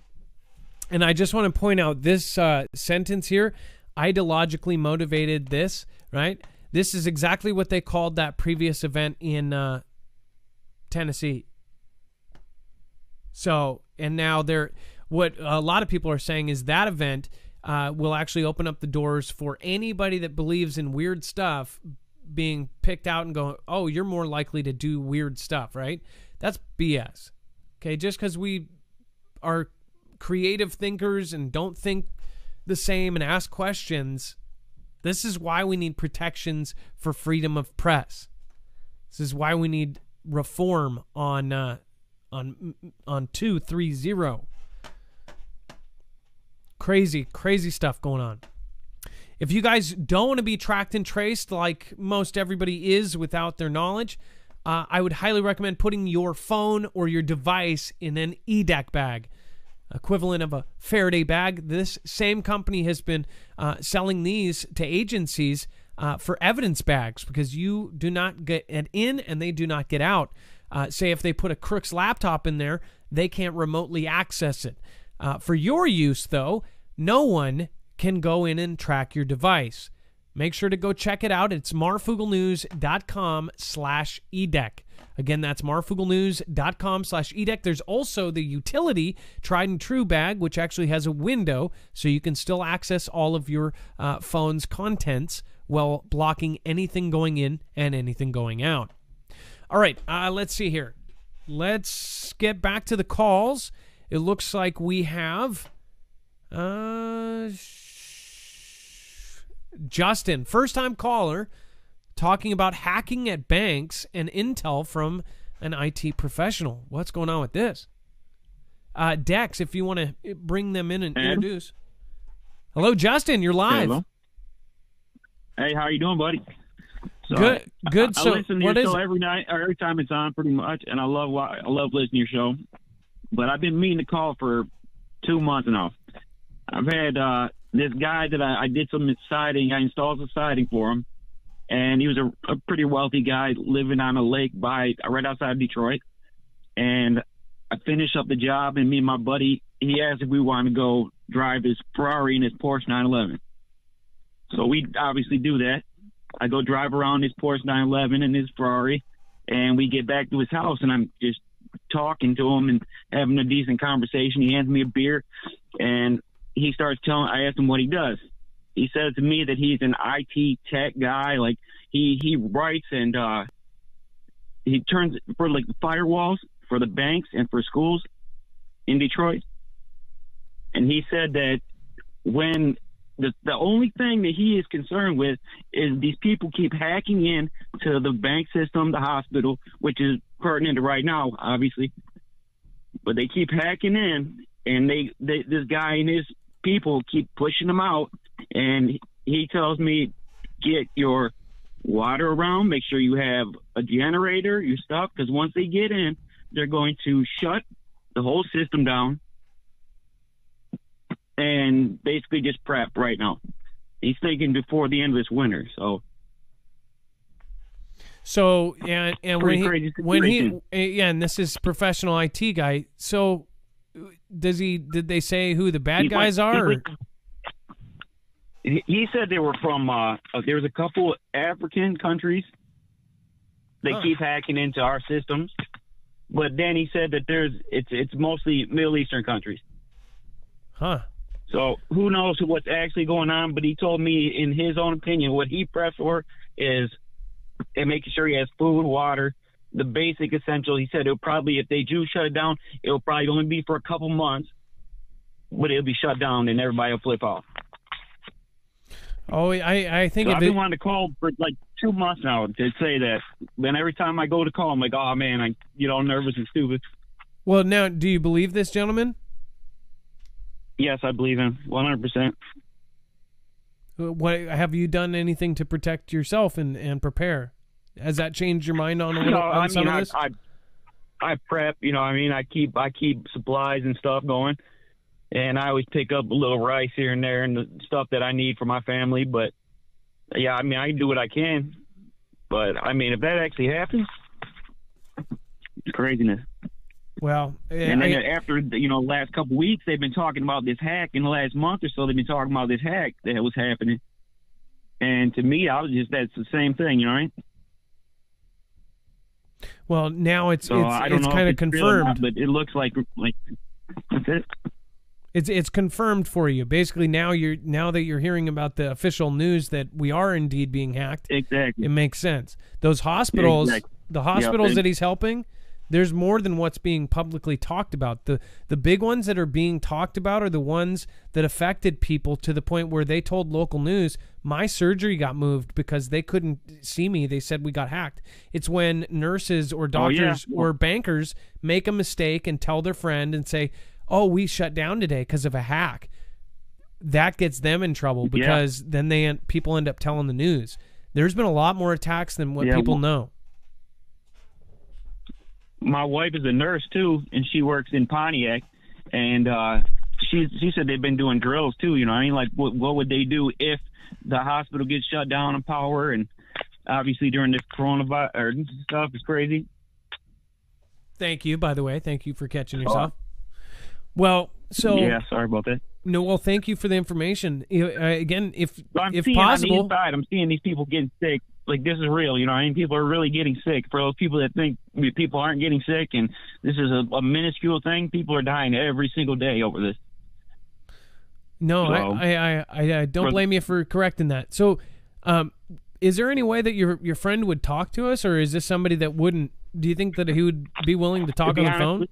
And I just want to point out this sentence here, ideologically motivated this, right? This is exactly what they called that previous event in Tennessee. So, and now what a lot of people are saying is that event will actually open up the doors for anybody that believes in weird stuff being picked out and going, oh, you're more likely to do weird stuff, right? That's BS. Okay, just because we are creative thinkers and don't think the same and ask questions, this is why we need protections for freedom of press. This is why we need reform on 230. Crazy stuff going on. If you guys don't want to be tracked and traced like most everybody is without their knowledge, I would highly recommend putting your phone or your device in an eDeck bag, equivalent of a Faraday bag. This same company has been selling these to agencies for evidence bags because you do not get in and they do not get out. Say if they put a crook's laptop in there, they can't remotely access it. For your use, though, no one can go in and track your device. Make sure to go check it out. It's marfugelnews.com/eDeck. Again, that's marfugelnews.com/eDeck. There's also the utility Tried and True bag, which actually has a window so you can still access all of your phone's contents while blocking anything going in and anything going out. All right, let's see here. Let's get back to the calls. It looks like we have Justin, first-time caller, talking about hacking at banks and intel from an IT professional. What's going on with this? Dex, if you want to bring them in and introduce. Hello, Justin. You're live. Hello. Hey, how are you doing, buddy? So good. I listen to your show every night or every time it's on, pretty much, and I love listening to your show. But I've been meaning to call for 2 months now. I've had this guy that I did some siding. I installed the siding for him, and he was a pretty wealthy guy living on a lake right outside of Detroit. And I finished up the job, and me and my buddy, he asked if we wanted to go drive his Ferrari and his Porsche 911. So we obviously do that. I go drive around his Porsche 911 and his Ferrari, and we get back to his house, and I'm just talking to him and having a decent conversation. He hands me a beer, and he starts I asked him what he does. He says to me that he's an IT tech guy. Like he writes and he turns for like firewalls for the banks and for schools in Detroit. And he said that when the only thing that he is concerned with is these people keep hacking in to the bank system, the hospital, which is pertinent right now, obviously. But they keep hacking in, and this guy and his people keep pushing them out. And he tells me, get your water around, make sure you have a generator, your stuff, because once they get in, they're going to shut the whole system down and basically just prep right now. He's thinking before the end of this winter. So and and this is professional IT guy. So did they say who the bad guys are? He said they were from there's a couple African countries that keep hacking into our systems, but then he said that it's mostly Middle Eastern countries. Huh. So who knows what's actually going on, but he told me in his own opinion what he preps for is making sure he has food, water, the basic essentials. He said it'll probably, if they do shut it down, it'll probably only be for a couple months, but it'll be shut down and everybody will flip off. Oh, I think so if I've been wanting to call for like 2 months now to say that. Then every time I go to call, I'm like, oh man, I get all nervous and stupid. Well, now, do you believe this gentleman? Yes, I believe him 100%. What have you done anything to protect yourself and prepare? Has that changed your mind on some of this? I prep. I keep supplies and stuff going, and I always pick up a little rice here and there and the stuff that I need for my family. But yeah, I can do what I can. But if that actually happens, it's craziness. Well, and then after last couple of weeks, they've been talking about this hack. In the last month or so, they've been talking about this hack that was happening. And to me, that's the same thing, right? Well, now it's kind of confirmed, but it looks like that's it. It's confirmed for you. Basically, now that you're hearing about the official news that we are indeed being hacked. Exactly. It makes sense. Those hospitals, the hospitals that he's helping. There's more than what's being publicly talked about. The big ones that are being talked about are the ones that affected people to the point where they told local news, my surgery got moved because they couldn't see me. They said we got hacked. It's when nurses or doctors or bankers make a mistake and tell their friend and say, oh, we shut down today because of a hack. That gets them in trouble because then people end up telling the news. There's been a lot more attacks than what people know. My wife is a nurse too, and she works in Pontiac, and she said they've been doing drills too. Like what would they do if the hospital gets shut down on power? And obviously during this coronavirus stuff is crazy. Thank you, by the way. Thank you for catching yourself. Well, so yeah, sorry about that. No, well, thank you for the information. Again, if possible, on the inside, I'm seeing these people getting sick. Like, this is real, people are really getting sick. For those people that think people aren't getting sick and this is a minuscule thing, people are dying every single day over this. No, so, I don't blame you for correcting that. So, is there any way that your friend would talk to us, or is this somebody that wouldn't? Do you think that he would be willing to talk on the phone?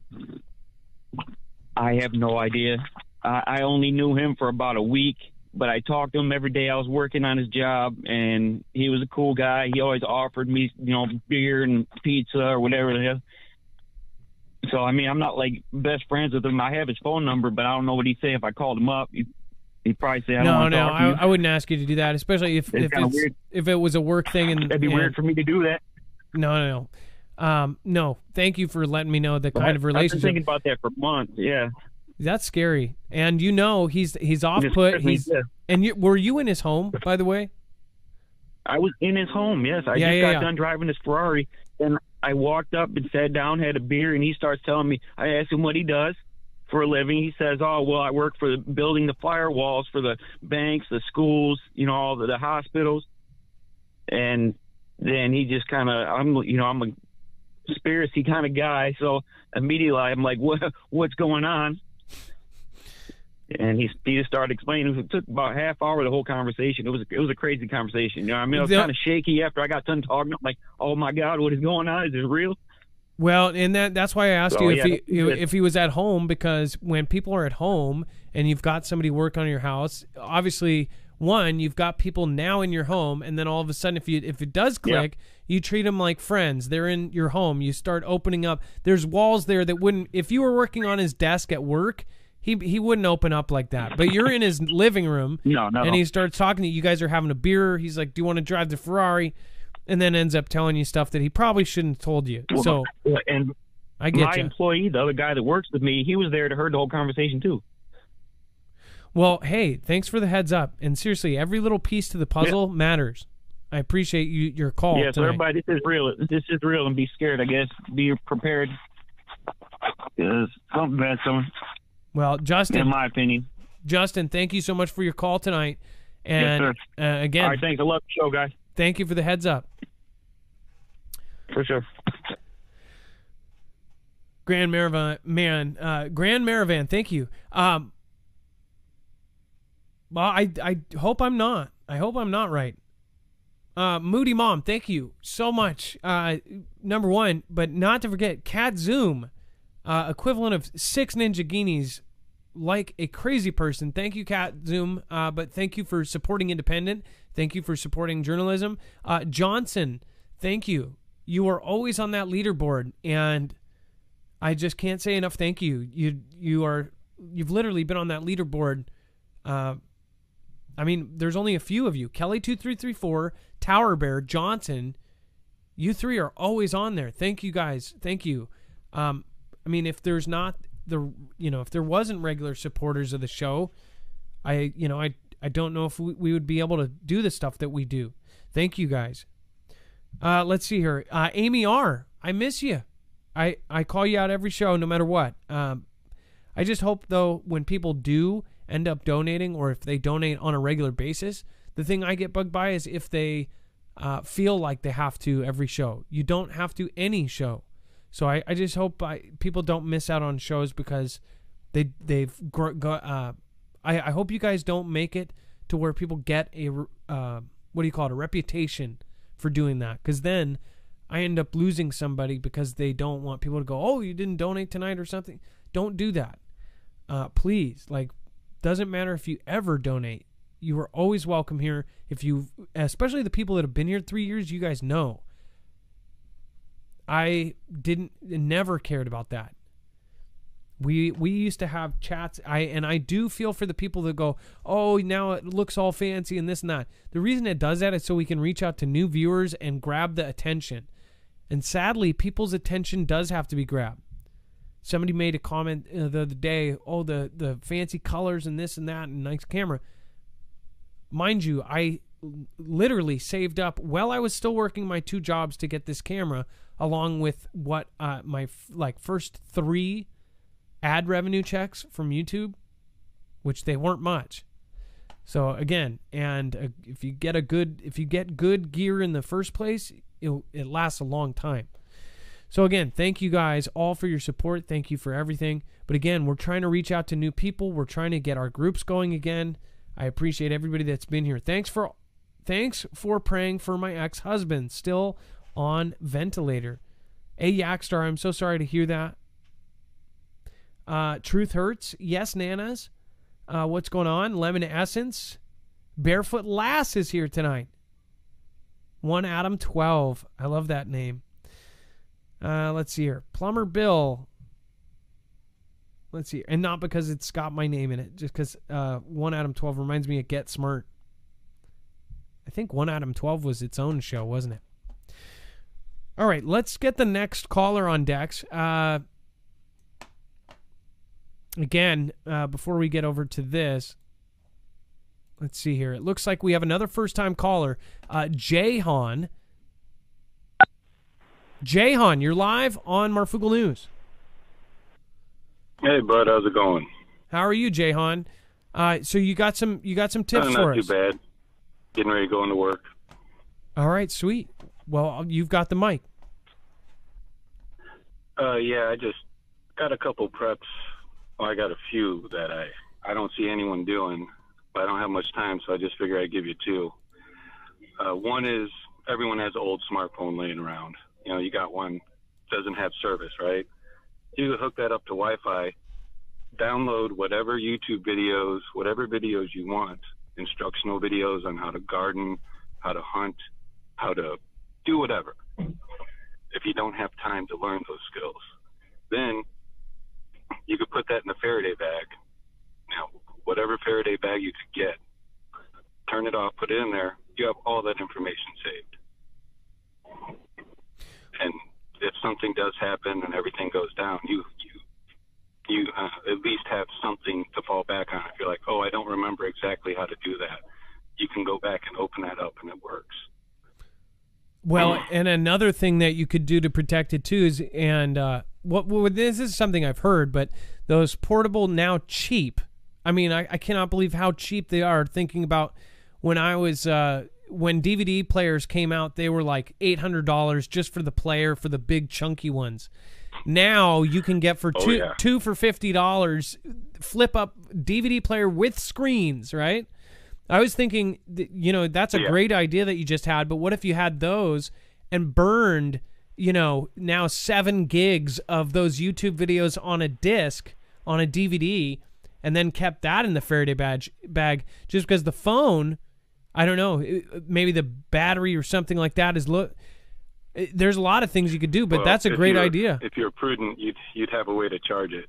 I have no idea. I only knew him for about a week. But I talked to him every day. I was working on his job, and he was a cool guy. He always offered me, beer and pizza or whatever the hell. So, I'm not, like, best friends with him. I have his phone number, but I don't know what he'd say if I called him up. He'd probably say, I don't want to talk to you. I wouldn't ask you to do that, especially if it was a work thing. That'd be weird for me to do that. No. No, thank you for letting me know the kind of relationship. I've been thinking about that for months, yeah. That's scary, and he's off put. Were you in his home, by the way? I was in his home. Yes, I just got done driving his Ferrari, and I walked up and sat down, had a beer, and he starts telling me. I asked him what he does for a living. He says, "Oh, well, I work for building the firewalls for the banks, the schools, all the hospitals." And then he just kind of, I'm a conspiracy kind of guy, so immediately I'm like, "What's going on?" And he just started explaining. It took about half hour the whole conversation. It was a crazy conversation. I was kind of shaky after I got done talking. I'm like, oh my God, what is going on? Is this real? Well, and that's why I asked you if he was at home, because when people are at home and you've got somebody work on your house, obviously, one, you've got people now in your home, and then all of a sudden, if it does click, you treat them like friends. They're in your home. You start opening up. There's walls there that wouldn't. If you were working on his desk at work, He wouldn't open up like that. But you're in his living room, and he starts talking to you. You guys are having a beer. He's like, do you want to drive the Ferrari? And then ends up telling you stuff that he probably shouldn't have told you. So, and I get my employee, the other guy that works with me, he was there to hear the whole conversation too. Well, hey, thanks for the heads up. And seriously, every little piece to the puzzle matters. I appreciate your call. Yeah, so everybody, this is real. This is real, and be scared, I guess. Be prepared. Because something bad, someone. Well, Justin, in my opinion. Justin, thank you so much for your call tonight. And yes, sir. Again, all right, thanks. I love the show, guys. Thank you for the heads up. For sure. Grand Maravan, thank you. Well, I hope I'm not. I hope I'm not right. Moody Mom, thank you so much. Number one, but not to forget, Cat Zoom, equivalent of 6 Ninja Guineas, like a crazy person. Thank you, Cat Zoom, but thank you for supporting independent. Thank you for supporting journalism. Johnson, thank you. You are always on that leaderboard, and I just can't say enough thank you. You've literally been on that leaderboard. I mean, there's only a few of you. Kelly2334, Tower Bear, Johnson. You three are always on there. Thank you guys. Thank you. I mean, if there's not if there wasn't regular supporters of the show, I don't know if we would be able to do the stuff that we do. Thank you guys. Let's see here. Amy R., I miss you. I call you out every show no matter what. I just hope, though, when people do end up donating, or if they donate on a regular basis, the thing I get bugged by is if they feel like they have to every show. You don't have to any show. So I just hope people don't miss out on shows because they've got. I hope you guys don't make it to where people get a a reputation for doing that, because then I end up losing somebody because they don't want people to go, oh, you didn't donate tonight or something. Don't do that. Please, doesn't matter if you ever donate. You are always welcome here. Especially the people that have been here 3 years, you guys know. I never cared about that. We used to have chats. I do feel for the people that go, oh, now it looks all fancy and this and that. The reason it does that is so we can reach out to new viewers and grab the attention. And sadly, people's attention does have to be grabbed. Somebody made a comment the other day, oh, the fancy colors and this and that and nice camera. Mind you, I literally saved up while I was still working my 2 jobs to get this camera, along with what my first 3 ad revenue checks from YouTube, which they weren't much. So again, and if you get good gear in the first place, it lasts a long time. So again, thank you guys all for your support. Thank you for everything. But again, we're trying to reach out to new people. We're trying to get our groups going again. I appreciate everybody that's been here. Thanks for praying for my ex-husband, still on ventilator. Hey, Yakstar, I'm so sorry to hear that. Truth Hurts. Yes, Nanas. What's going on? Lemon Essence. Barefoot Lass is here tonight. 1 Adam 12. I love that name. Let's see here. Plumber Bill. Let's see. And not because it's got my name in it. Just because 1 Adam 12 reminds me of Get Smart. I think 1 Adam 12 was its own show, wasn't it? All right. Let's get the next caller on decks. Again, before we get over to this, let's see here. It looks like we have another first-time caller, Jahan. Jahan, you're live on Marfugal News. Hey, bud, how's it going? How are you, Jahan? So you got some tips for us? Not too bad. Getting ready to go into work. All right, sweet. Well, you've got the mic. Yeah, I just got a couple preps. Well, I got a few that I don't see anyone doing, but I don't have much time, so I just figured I'd give you 2. One is everyone has an old smartphone laying around. You know, you got one, doesn't have service, right? You hook that up to Wi-Fi, download whatever YouTube videos, whatever videos you want, instructional videos on how to garden, how to hunt, how to do whatever, if you don't have time to learn those skills. Then you could put that in a Faraday bag. Now, whatever Faraday bag you could get, turn it off, put it in there, you have all that information saved. And if something does happen and everything goes down, you at least have something to fall back on. If you're like, oh, I don't remember exactly how to do that, you can go back and open that up and it works. Well, and another thing that you could do to protect it too is, and this is something I've heard, but those portable, now cheap. I mean, I cannot believe how cheap they are. Thinking about when I was when DVD players came out, they were like $800 just for the player, for the big chunky ones. Now you can get for two for $50, flip up DVD player with screens, right? I was thinking, that's a great idea that you just had, but what if you had those and burned, now 7 gigs of those YouTube videos on a disc, on a DVD, and then kept that in the Faraday bag just because the phone, I don't know, maybe the battery or something like that is there's a lot of things you could do, but that's a great idea. If you're prudent, you'd have a way to charge it.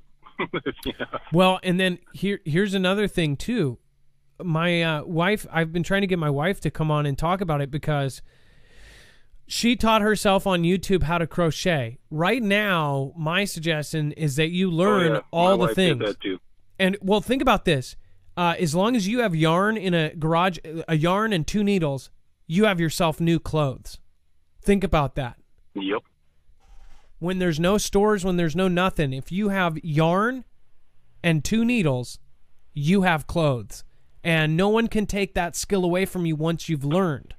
Yeah. Well, and then here's another thing too. My wife, I've been trying to get my wife to come on and talk about it because she taught herself on YouTube how to crochet. Right now, my suggestion is that you learn all the things. Did that too. And well, think about this. As long as you have yarn in a garage, a yarn and 2 needles, you have yourself new clothes. Think about that. Yep. When there's no stores, when there's no nothing, if you have yarn and 2 needles, you have clothes. And no one can take that skill away from you once you've learned.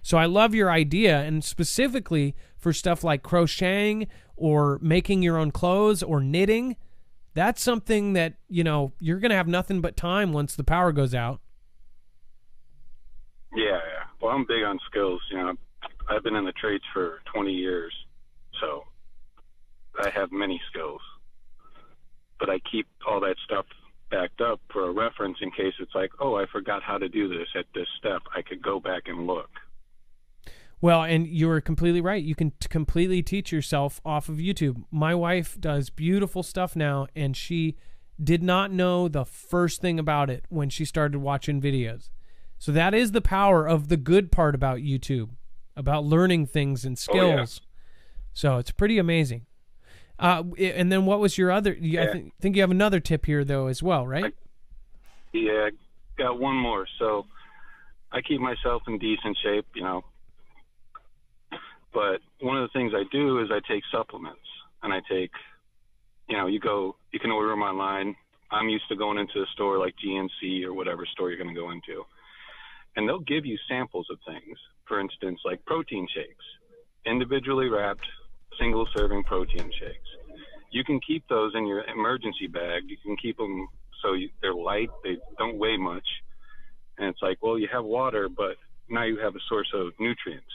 So I love your idea, and specifically for stuff like crocheting or making your own clothes or knitting, that's something that, you're going to have nothing but time once the power goes out. Yeah. Well, I'm big on skills. I've been in the trades for 20 years, so I have many skills. But I keep all that stuff backed up for a reference in case it's like, oh, I forgot how to do this at this step. I could go back and look. Well, and you're completely right. You can completely teach yourself off of YouTube. My wife does beautiful stuff now, and she did not know the first thing about it when she started watching videos. So that is the power of the good part about YouTube, about learning things and skills. Oh, yeah. So it's pretty amazing. And then what was your other? I think you have another tip here though as well, right? I got one more. So I keep myself in decent shape, But one of the things I do is I take supplements, and I take, you can order them online. I'm used to going into a store like GNC or whatever store you're going to go into, and they'll give you samples of things. For instance, like protein shakes, individually wrapped, single-serving protein shakes. You can keep those in your emergency bag. You can keep them so they're light, they don't weigh much, and it's like, well, you have water, but now you have a source of nutrients,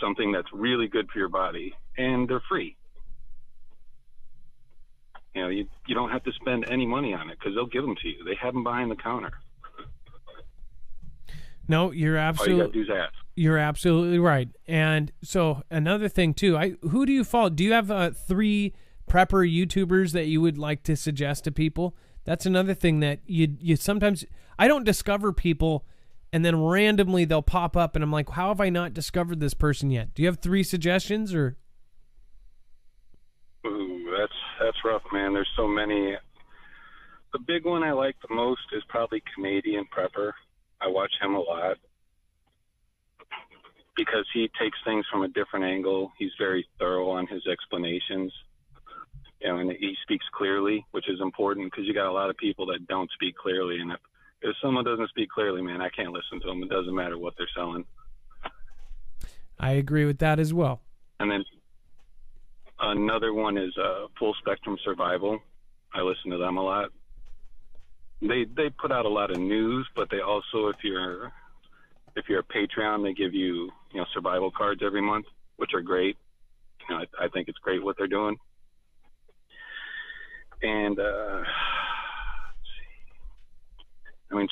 something that's really good for your body, and they're free. You don't have to spend any money on it because they'll give them to you. They have them behind the counter. No, you're absolutely. All you gotta do is ask. You're absolutely right. And so another thing too, who do you follow? Do you have 3 prepper YouTubers that you would like to suggest to people? That's another thing that you sometimes. I don't discover people, and then randomly they'll pop up, and I'm like, how have I not discovered this person yet? Do you have 3 suggestions or? Ooh, that's rough, man. There's so many. The big one I like the most is probably Canadian Prepper. I watch him a lot because he takes things from a different angle. He's very thorough on his explanations, and he speaks clearly, which is important because you got a lot of people that don't speak clearly, and if someone doesn't speak clearly, man, I can't listen to them. It doesn't matter what they're selling. I agree with that as well. And then another one is Full Spectrum Survival. I listen to them a lot. They put out a lot of news, but they also, if you're a Patreon, they give you survival cards every month, which are great. I think it's great what they're doing. And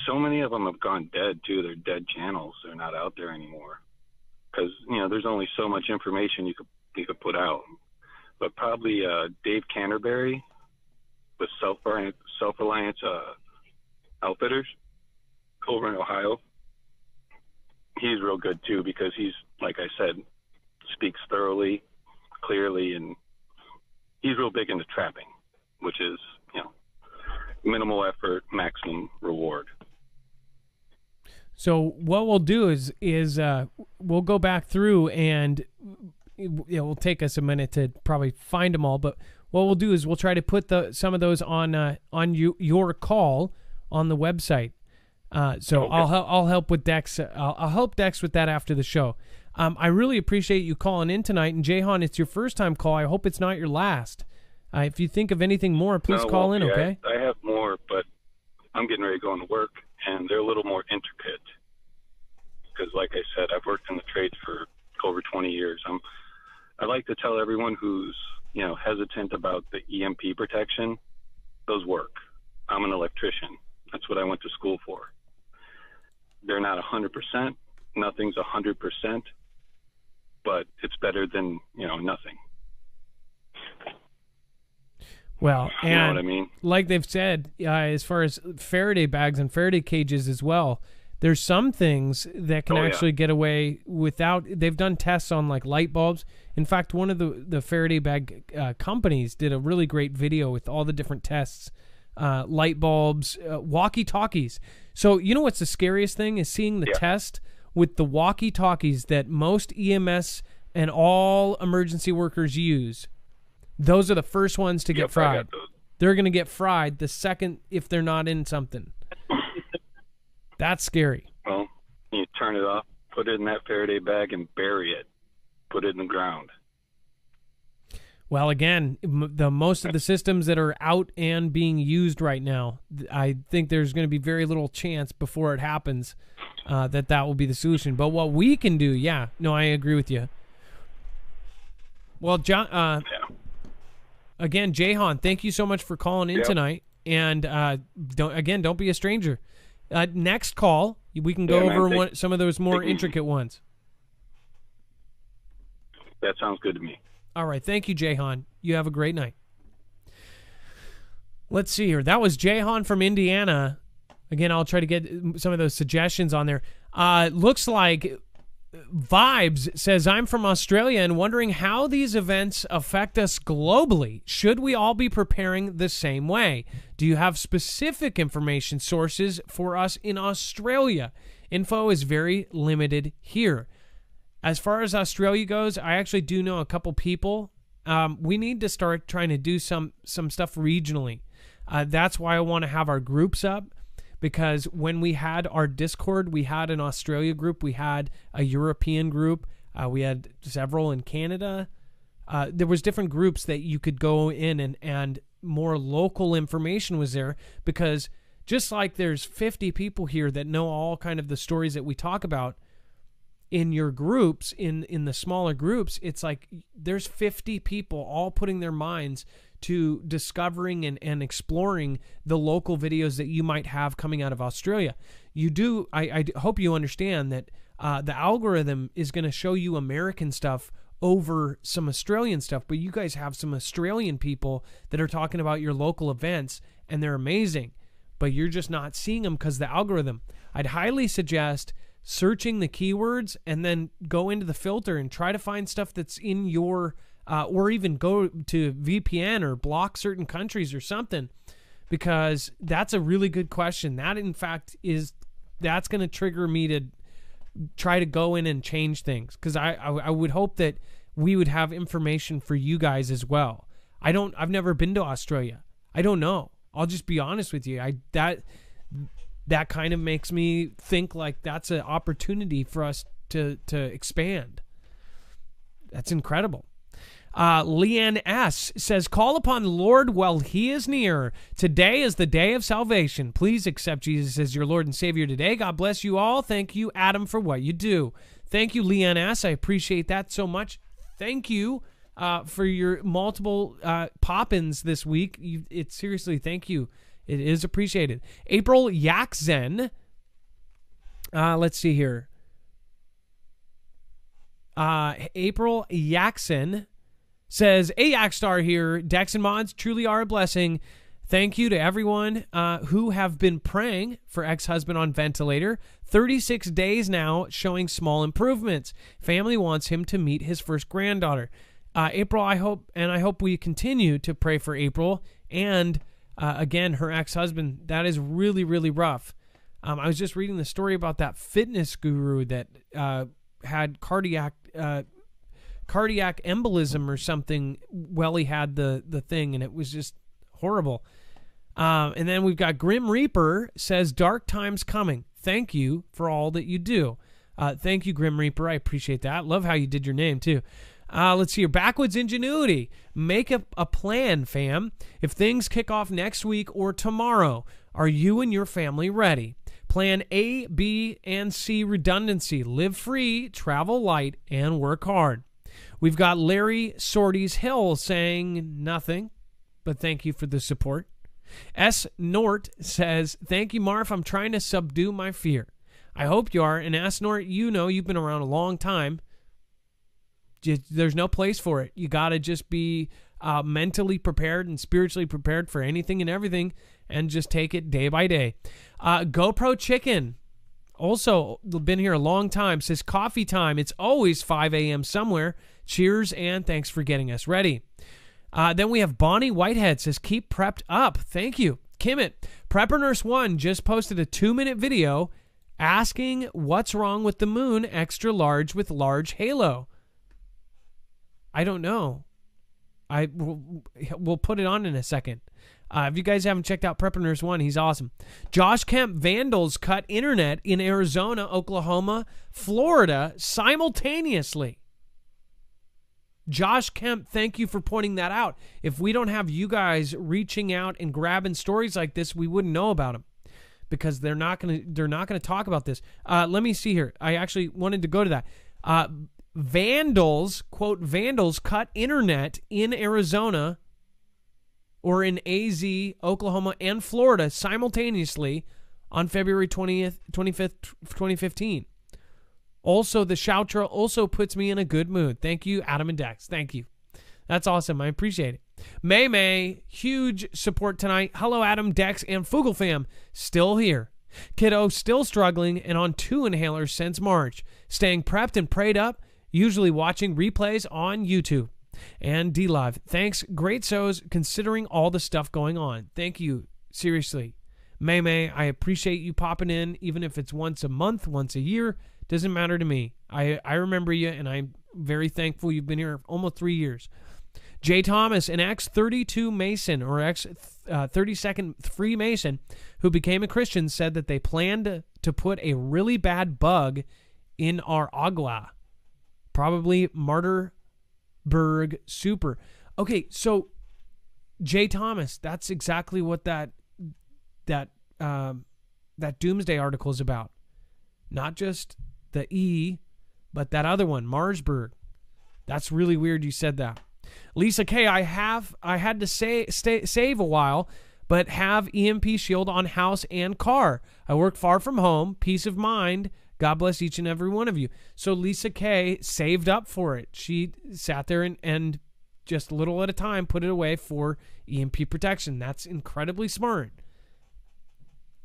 so many of them have gone dead too. They're dead channels. They're not out there anymore because there's only so much information you could put out. But probably Dave Canterbury with Self-Reliance Outfitters over in Ohio. He's real good too because he's, like I said, speaks thoroughly, clearly, and he's real big into trapping, which is minimal effort, maximum reward. So what we'll do is we'll go back through, and it will take us a minute to probably find them all. But what we'll do is we'll try to put some of those on your call on the website. So okay. I'll help with Dex. I'll help Dex with that after the show. I really appreciate you calling in tonight. And Jahan, it's your first time call. I hope it's not your last. If you think of anything more, please call in. Okay. I have more, but I'm getting ready to go into work. and they're a little more intricate. Because, like I said, I've worked in the trades for over 20 years. I like to tell everyone who's, hesitant about the EMP protection, those work. I'm an electrician. That's what I went to school for. They're not 100%. Nothing's 100%, but it's better than, nothing. Well, and you know what I mean? Like they've said, as far as Faraday bags and Faraday cages as well, there's some things that can actually get away without. They've done tests on like light bulbs. In fact, one of the Faraday bag companies did a really great video with all the different tests, light bulbs, walkie-talkies. So you know what's the scariest thing is seeing the test with the walkie-talkies that most EMS and all emergency workers use. Those are the first ones to get fried. They're going to get fried the second if they're not in something. That's scary. Well, you turn it off, put it in that Faraday bag, and bury it. Put it in the ground. Well, again, most of the systems that are out and being used right now, I think there's going to be very little chance before it happens that will be the solution. But what we can do, I agree with you. Well, John, again, Jahan, thank you so much for calling in tonight. And don't be a stranger. Next call, we can go over some of those more intricate ones. That sounds good to me. All right. Thank you, Jahan. You have a great night. Let's see here. That was Jahan from Indiana. Again, I'll try to get some of those suggestions on there. Looks like Vibes says, I'm from Australia and wondering how these events affect us globally. Should we all be preparing the same way? Do you have specific information sources for us in Australia? Info is very limited here. As far as Australia goes, I actually do know a couple people. We need to start trying to do some stuff regionally. That's why I want to have our groups up. Because when we had our Discord, we had an Australia group, we had a European group, we had several in Canada. There was different groups that you could go in and more local information was there. Because just like there's 50 people here that know all kind of the stories that we talk about, in your groups, in the smaller groups, it's like there's 50 people all putting their minds to discovering and exploring the local videos that you might have coming out of Australia. I hope you understand that the algorithm is going to show you American stuff over some Australian stuff, but you guys have some Australian people that are talking about your local events, and they're amazing, but you're just not seeing them because the algorithm. I'd highly suggest searching the keywords and then go into the filter and try to find stuff that's in your or even go to VPN or block certain countries or something, because that's a really good question. That, in fact, that's going to trigger me to try to go in and change things, because I would hope that we would have information for you guys as well. I've never been to Australia. I don't know. I'll just be honest with you. That kind of makes me think like that's an opportunity for us to expand. That's incredible. Leanne S. says, call upon the Lord while he is near. Today is the day of salvation. Please accept Jesus as your Lord and Savior today. God bless you all. Thank you, Adam, for what you do. Thank you, Leanne S. I appreciate that so much. Thank you for your multiple pop-ins this week. Seriously, thank you. It is appreciated. April Yakzen. Let's see here. April Yakson says, a Yakstar here. Dex and Mods truly are a blessing. Thank you to everyone who have been praying for ex-husband on ventilator. 36 days now, showing small improvements. Family wants him to meet his first granddaughter. April, I hope we continue to pray for April and again, her ex-husband. That is really, really rough. I was just reading the story about that fitness guru that had cardiac embolism or something while he had the thing, and it was just horrible. And then we've got Grim Reaper says, dark times coming. Thank you for all that you do. Thank you, Grim Reaper. I appreciate that. Love how you did your name, too. Let's see here. Backwoods Ingenuity. Make up a plan, fam. If things kick off next week or tomorrow, are you and your family ready? Plan A, B, and C redundancy. Live free, travel light, and work hard. We've got Larry Sorties Hill saying nothing, but thank you for the support. S. Nort says, thank you, Marv. I'm trying to subdue my fear. I hope you are. And S. Nort, you know you've been around a long time. There's no place for it. You got to just be mentally prepared and spiritually prepared for anything and everything, and just take it day by day. GoPro Chicken, also been here a long time, says coffee time. It's always 5 a.m. somewhere. Cheers and thanks for getting us ready. Then we have Bonnie Whitehead, says keep prepped up. Thank you. Kimmit, Prepper Nurse 1 just posted a 2-minute video asking what's wrong with the moon extra large with large halo. I don't know. We'll put it on in a second. If you guys haven't checked out Prepper Nurse 1, he's awesome. Josh Kemp, vandals cut internet in Arizona, Oklahoma, Florida simultaneously. Josh Kemp, thank you for pointing that out. If we don't have you guys reaching out and grabbing stories like this, we wouldn't know about them, because they're not gonna talk about this. Let me see here. I actually wanted to go to that. Vandals, quote, vandals cut internet in Arizona or in AZ, Oklahoma, and Florida simultaneously on February 25th, 2015. Also, the Shoutra also puts me in a good mood. Thank you, Adam and Dex. Thank you. That's awesome. I appreciate it. May, huge support tonight. Hello, Adam, Dex, and Fugel fam. Still here. Kiddo, still struggling and on 2 inhalers since March. Staying prepped and prayed up. Usually watching replays on YouTube and DLive. Thanks, great shows considering all the stuff going on. Thank you, seriously. May, I appreciate you popping in, even if it's once a month, once a year. Doesn't matter to me. I remember you, and I'm very thankful you've been here almost 3 years. Jay Thomas, an ex-32 Mason or ex-32nd Freemason who became a Christian, said that they planned to put a really bad bug in our agua. Probably Martyrburg Super. Okay, so Jay Thomas, that's exactly what that Doomsday article is about. Not just the E, but that other one, Marsburg. That's really weird you said that. Lisa K, I had to save a while, but have EMP shield on house and car. I work far from home. Peace of mind. God bless each and every one of you. So Lisa K saved up for it. She sat there and just a little at a time put it away for EMP protection. That's incredibly smart.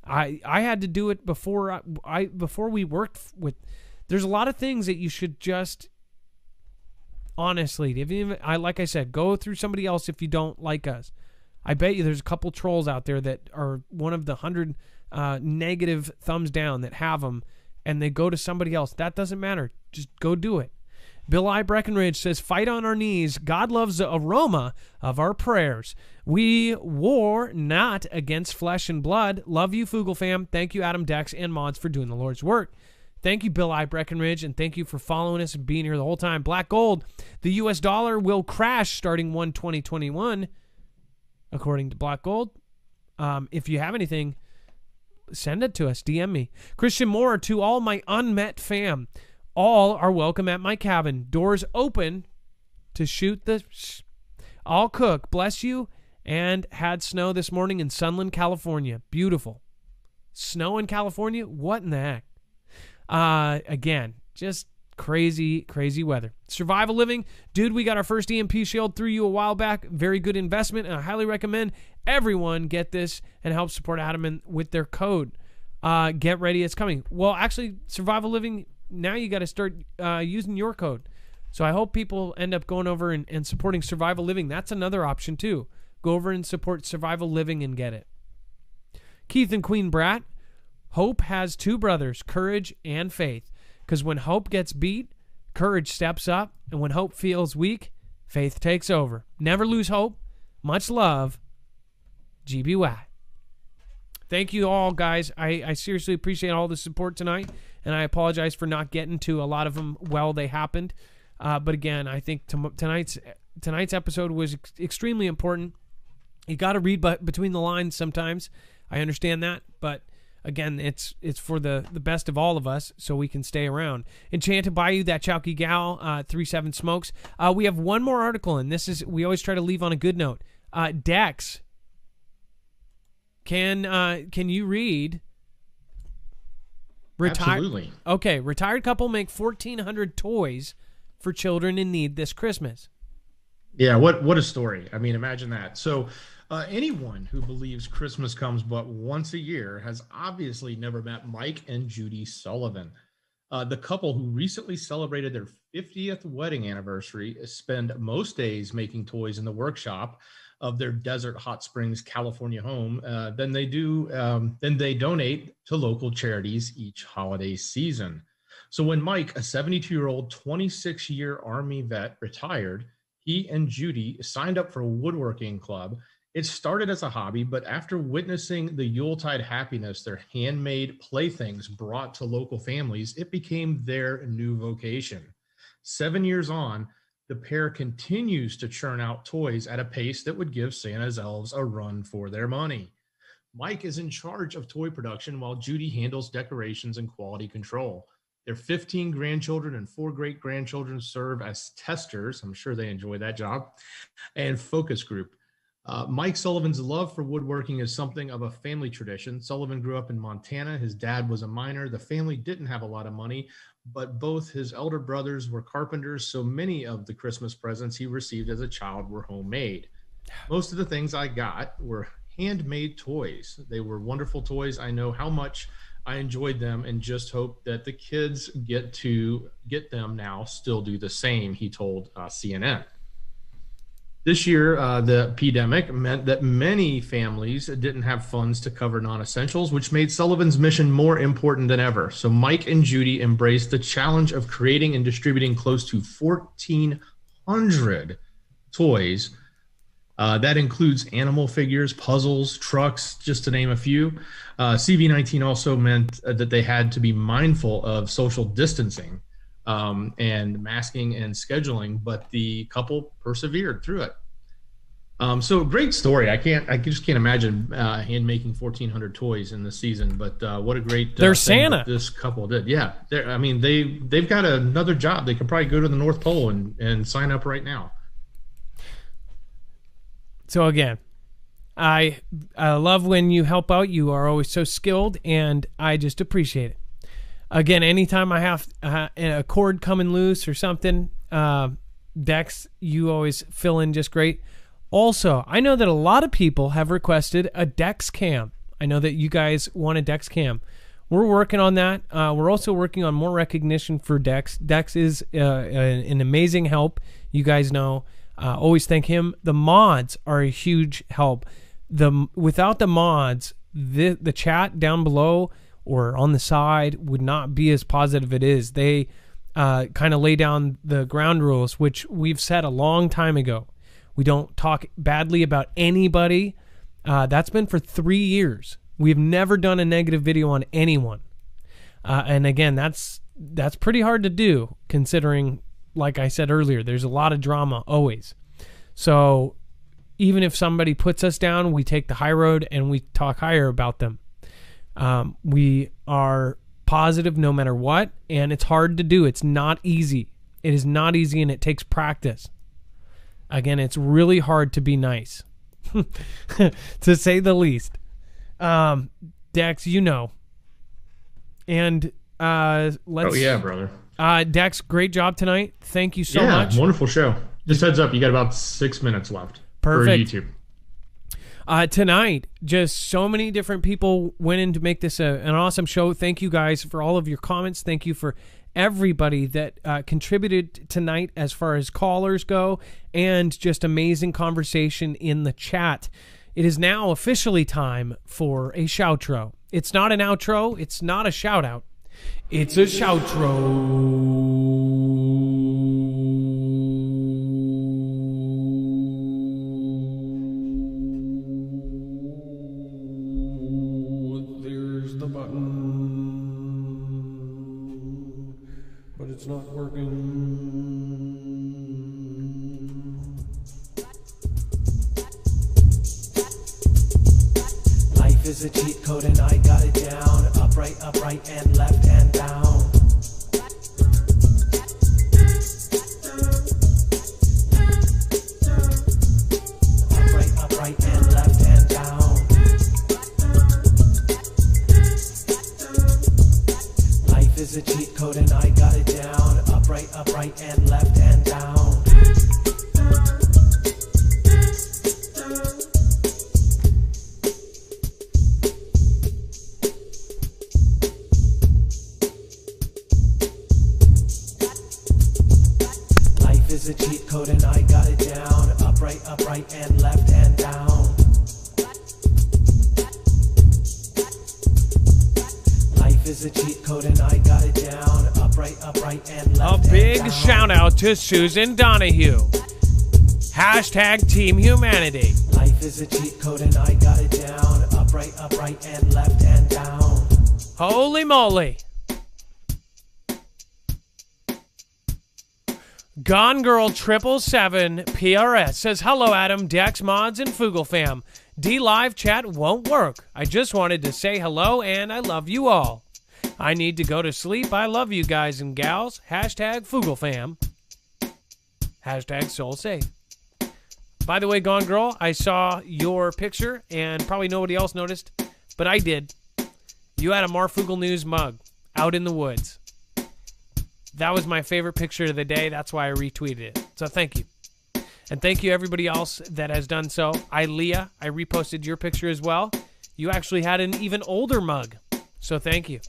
I had to do it before we worked with. There's a lot of things that you should just honestly, like I said, go through somebody else if you don't like us. I bet you there's a couple trolls out there that are one of the 100 negative thumbs down that have them, and they go to somebody else. That doesn't matter. Just go do it. Bill I. Breckenridge says, fight on our knees. God loves the aroma of our prayers. We war not against flesh and blood. Love you, Fugel fam. Thank you, Adam, Dex, and Mods for doing the Lord's work. Thank you, Bill I. Breckenridge, and thank you for following us and being here the whole time. Black Gold, the U.S. dollar will crash starting 1/20/21, according to Black Gold. If you have anything, send it to us. DM me. Christian Moore, to all my unmet fam. All are welcome at my cabin. Doors open to shoot the... I'll cook. Bless you. And had snow this morning in Sunland, California. Beautiful. Snow in California? What in the heck? Again, just crazy, crazy weather. Survival Living. Dude, we got our first EMP shield through you a while back. Very good investment, and I highly recommend everyone get this and help support Adam with their code. Get ready, it's coming. Well, actually, Survival Living... Now you got to start using your code. So I hope people end up going over and supporting Survival Living. That's another option too. Go over and support Survival Living and get it. Keith and Queen Brat. Hope has two brothers, courage and faith. Because when hope gets beat, courage steps up. And when hope feels weak, faith takes over. Never lose hope. Much love. GBY. Thank you all, guys. I seriously appreciate all the support tonight. And I apologize for not getting to a lot of them while they happened. But again, I think tonight's episode was extremely important. You got to read between the lines sometimes. I understand that. But Again, it's for the best of all of us, so we can stay around. Enchanted Bayou, that Chowky Gal, 37 Smokes. We have one more article, and we always try to leave on a good note. Dex, can you read? Absolutely. Okay, retired couple make 1,400 toys for children in need this Christmas. Yeah, what a story. I mean, imagine that. So anyone who believes Christmas comes but once a year has obviously never met Mike and Judy Sullivan. The couple who recently celebrated their 50th wedding anniversary spend most days making toys in the workshop of their Desert Hot Springs, California home. Then they donate to local charities each holiday season. So when Mike, a 72-year-old, 26-year Army vet, retired, he and Judy signed up for a woodworking club. It started as a hobby, but after witnessing the Yuletide happiness their handmade playthings brought to local families, it became their new vocation. 7 years on, the pair continues to churn out toys at a pace that would give Santa's elves a run for their money. Mike is in charge of toy production while Judy handles decorations and quality control. Their 15 grandchildren and 4 great-grandchildren serve as testers. I'm sure they enjoy that job. And focus group. Mike Sullivan's love for woodworking is something of a family tradition. Sullivan grew up in Montana. His dad was a miner. The family didn't have a lot of money, but both his elder brothers were carpenters, so many of the Christmas presents he received as a child were homemade. Most of the things I got were handmade toys. They were wonderful toys. I know how much I enjoyed them and just hope that the kids get them now still do the same, he told CNN. This year, the pandemic meant that many families didn't have funds to cover non-essentials, which made Sullivan's mission more important than ever. So Mike and Judy embraced the challenge of creating and distributing close to 1,400 toys. That includes animal figures, puzzles, trucks, just to name a few. CV19 also meant that they had to be mindful of social distancing and masking and scheduling, but the couple persevered through it. So great story. I just can't imagine hand making 1,400 toys in the season, but what a great they're Santa. This couple did. Yeah, they've got another job. They could probably go to the North Pole and sign up right now. So again, I love when you help out. You are always so skilled, and I just appreciate it. Again, anytime I have a cord coming loose or something, Dex, you always fill in just great. Also, I know that a lot of people have requested a Dex cam. I know that you guys want a Dex cam. We're working on that. We're also working on more recognition for Dex. Dex is an amazing help. You guys know. Always thank him. The mods are a huge help. Without the mods, the chat down below or on the side would not be as positive it is. They kind of lay down the ground rules, which we've said a long time ago. We don't talk badly about anybody. That's been for 3 years. We've never done a negative video on anyone. And again, that's pretty hard to do considering, like I said earlier, there's a lot of drama always. So even if somebody puts us down, we take the high road and we talk higher about them. We are positive no matter what, and it's hard to do. It's not easy. It is not easy, and it takes practice. Again, it's really hard to be nice, to say the least. Dex, you know. And let's... Oh, yeah, brother. Dex, great job tonight. Thank you so much. Yeah, wonderful show. Just heads up, you got about 6 minutes left. Perfect. For YouTube. Tonight, just so many different people went in to make this an awesome show. Thank you guys for all of your comments. Thank you for everybody that contributed tonight as far as callers go, and just amazing conversation in the chat. It is now officially time for a shoutro. It's not an outro. It's not a shout out. It's a shoutro. It's not working. Life is a cheat code and I got it down. Upright, and left and down. Upright, and left and down. Life is a cheat code and I got it down. Upright, and left and down. Life is a cheat code and I got it down. Upright, and left and down. Life is a cheat code and I got it down. Upright, and left A big and down. shout out to Susan Donahue. Hashtag Team Humanity. Life is a cheat code and I got it down. Upright, and left and down. Holy moly. Gone Girl 777 PRS says, hello, Adam, Dex, Mods, and Fugle fam. D Live chat won't work. I just wanted to say hello and I love you all. I need to go to sleep. I love you guys and gals. Hashtag Fugle fam. Hashtag Soul Safe. By the way, Gone Girl, I saw your picture and probably nobody else noticed, but I did. You had a Marfugle News mug out in the woods. That was my favorite picture of the day. That's why I retweeted it. So thank you. And thank you everybody else that has done so. Leah, I reposted your picture as well. You actually had an even older mug. So thank you.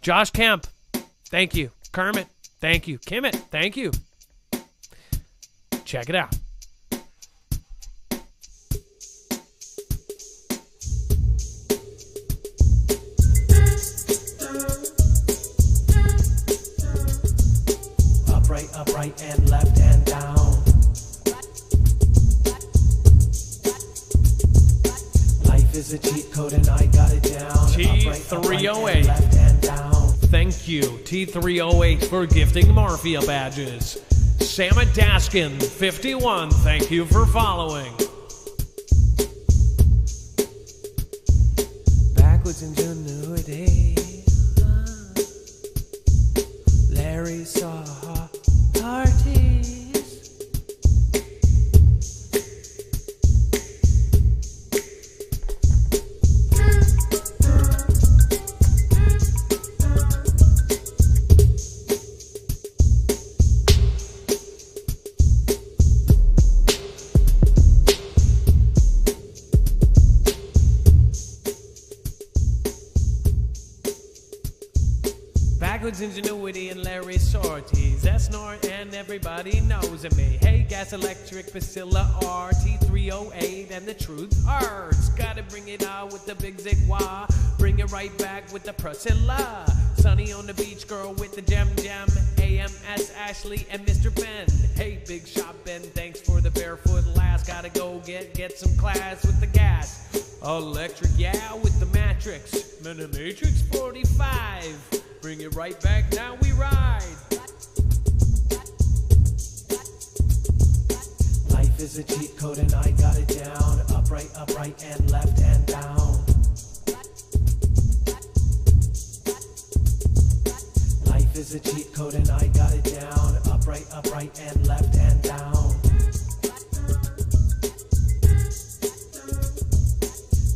Josh Kemp, thank you. Kermit, thank you. Kimmit, thank you. Check it out. Upright, and left and down. Life is a cheat code and I got it down. T308. Left and down. Thank you, T308, for gifting Marfia badges. Sama Daskin, 51, thank you for following. Backwards ingenuity. Larry saw parties. Backwards ingenuity and Larry sorties. That's Snort and everybody knows of me. Hey, Gas Electric, Priscilla RT308, and the truth hurts. Gotta bring it out with the big zig wah. Bring it right back with the Priscilla. Sunny on the beach, girl with the gem. AMS Ashley and Mr. Ben. Hey, Big Shot Ben, thanks for the barefoot last. Gotta go get some class with the gas. Electric, yeah, with the Matrix. Matrix 45. Bring it right back, now we ride. Life is a cheat code and I got it down. Upright, and left and down. Life is a cheat code and I got it down. Upright, and left and down.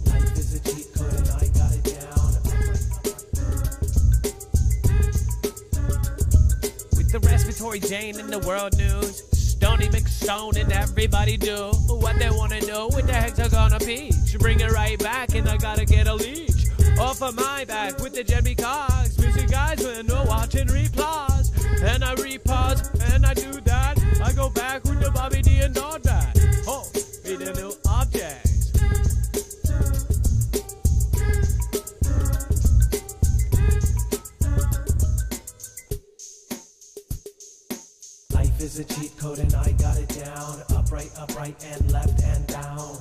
Life is a cheat code and I got it down. With the respiratory Jane in the world news. Stoney McStone and everybody do what they want to do with the hexagon peach. Bring it right back and I gotta get a leech off of my back with the Jemmy Cogs. Missing guys when no watching replays. And I repause and I do that. I go back with the Bobby D and Dog back. Oh, be the new objects. Life is a cheat code and I got it down. Upright, and left and down.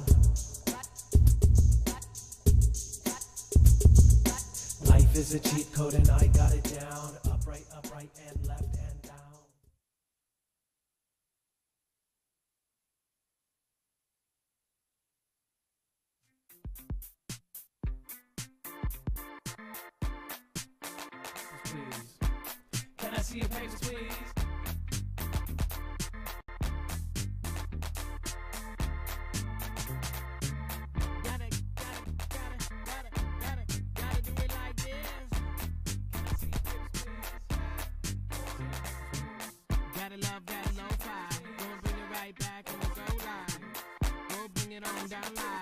Life is a cheat code and I got it down. Upright, and left and down. see your papers, please? Gotta do it like this. Can I see your papers, please? Gotta love that lo-fi. Gonna bring it right back on the go line. We'll bring it on down line.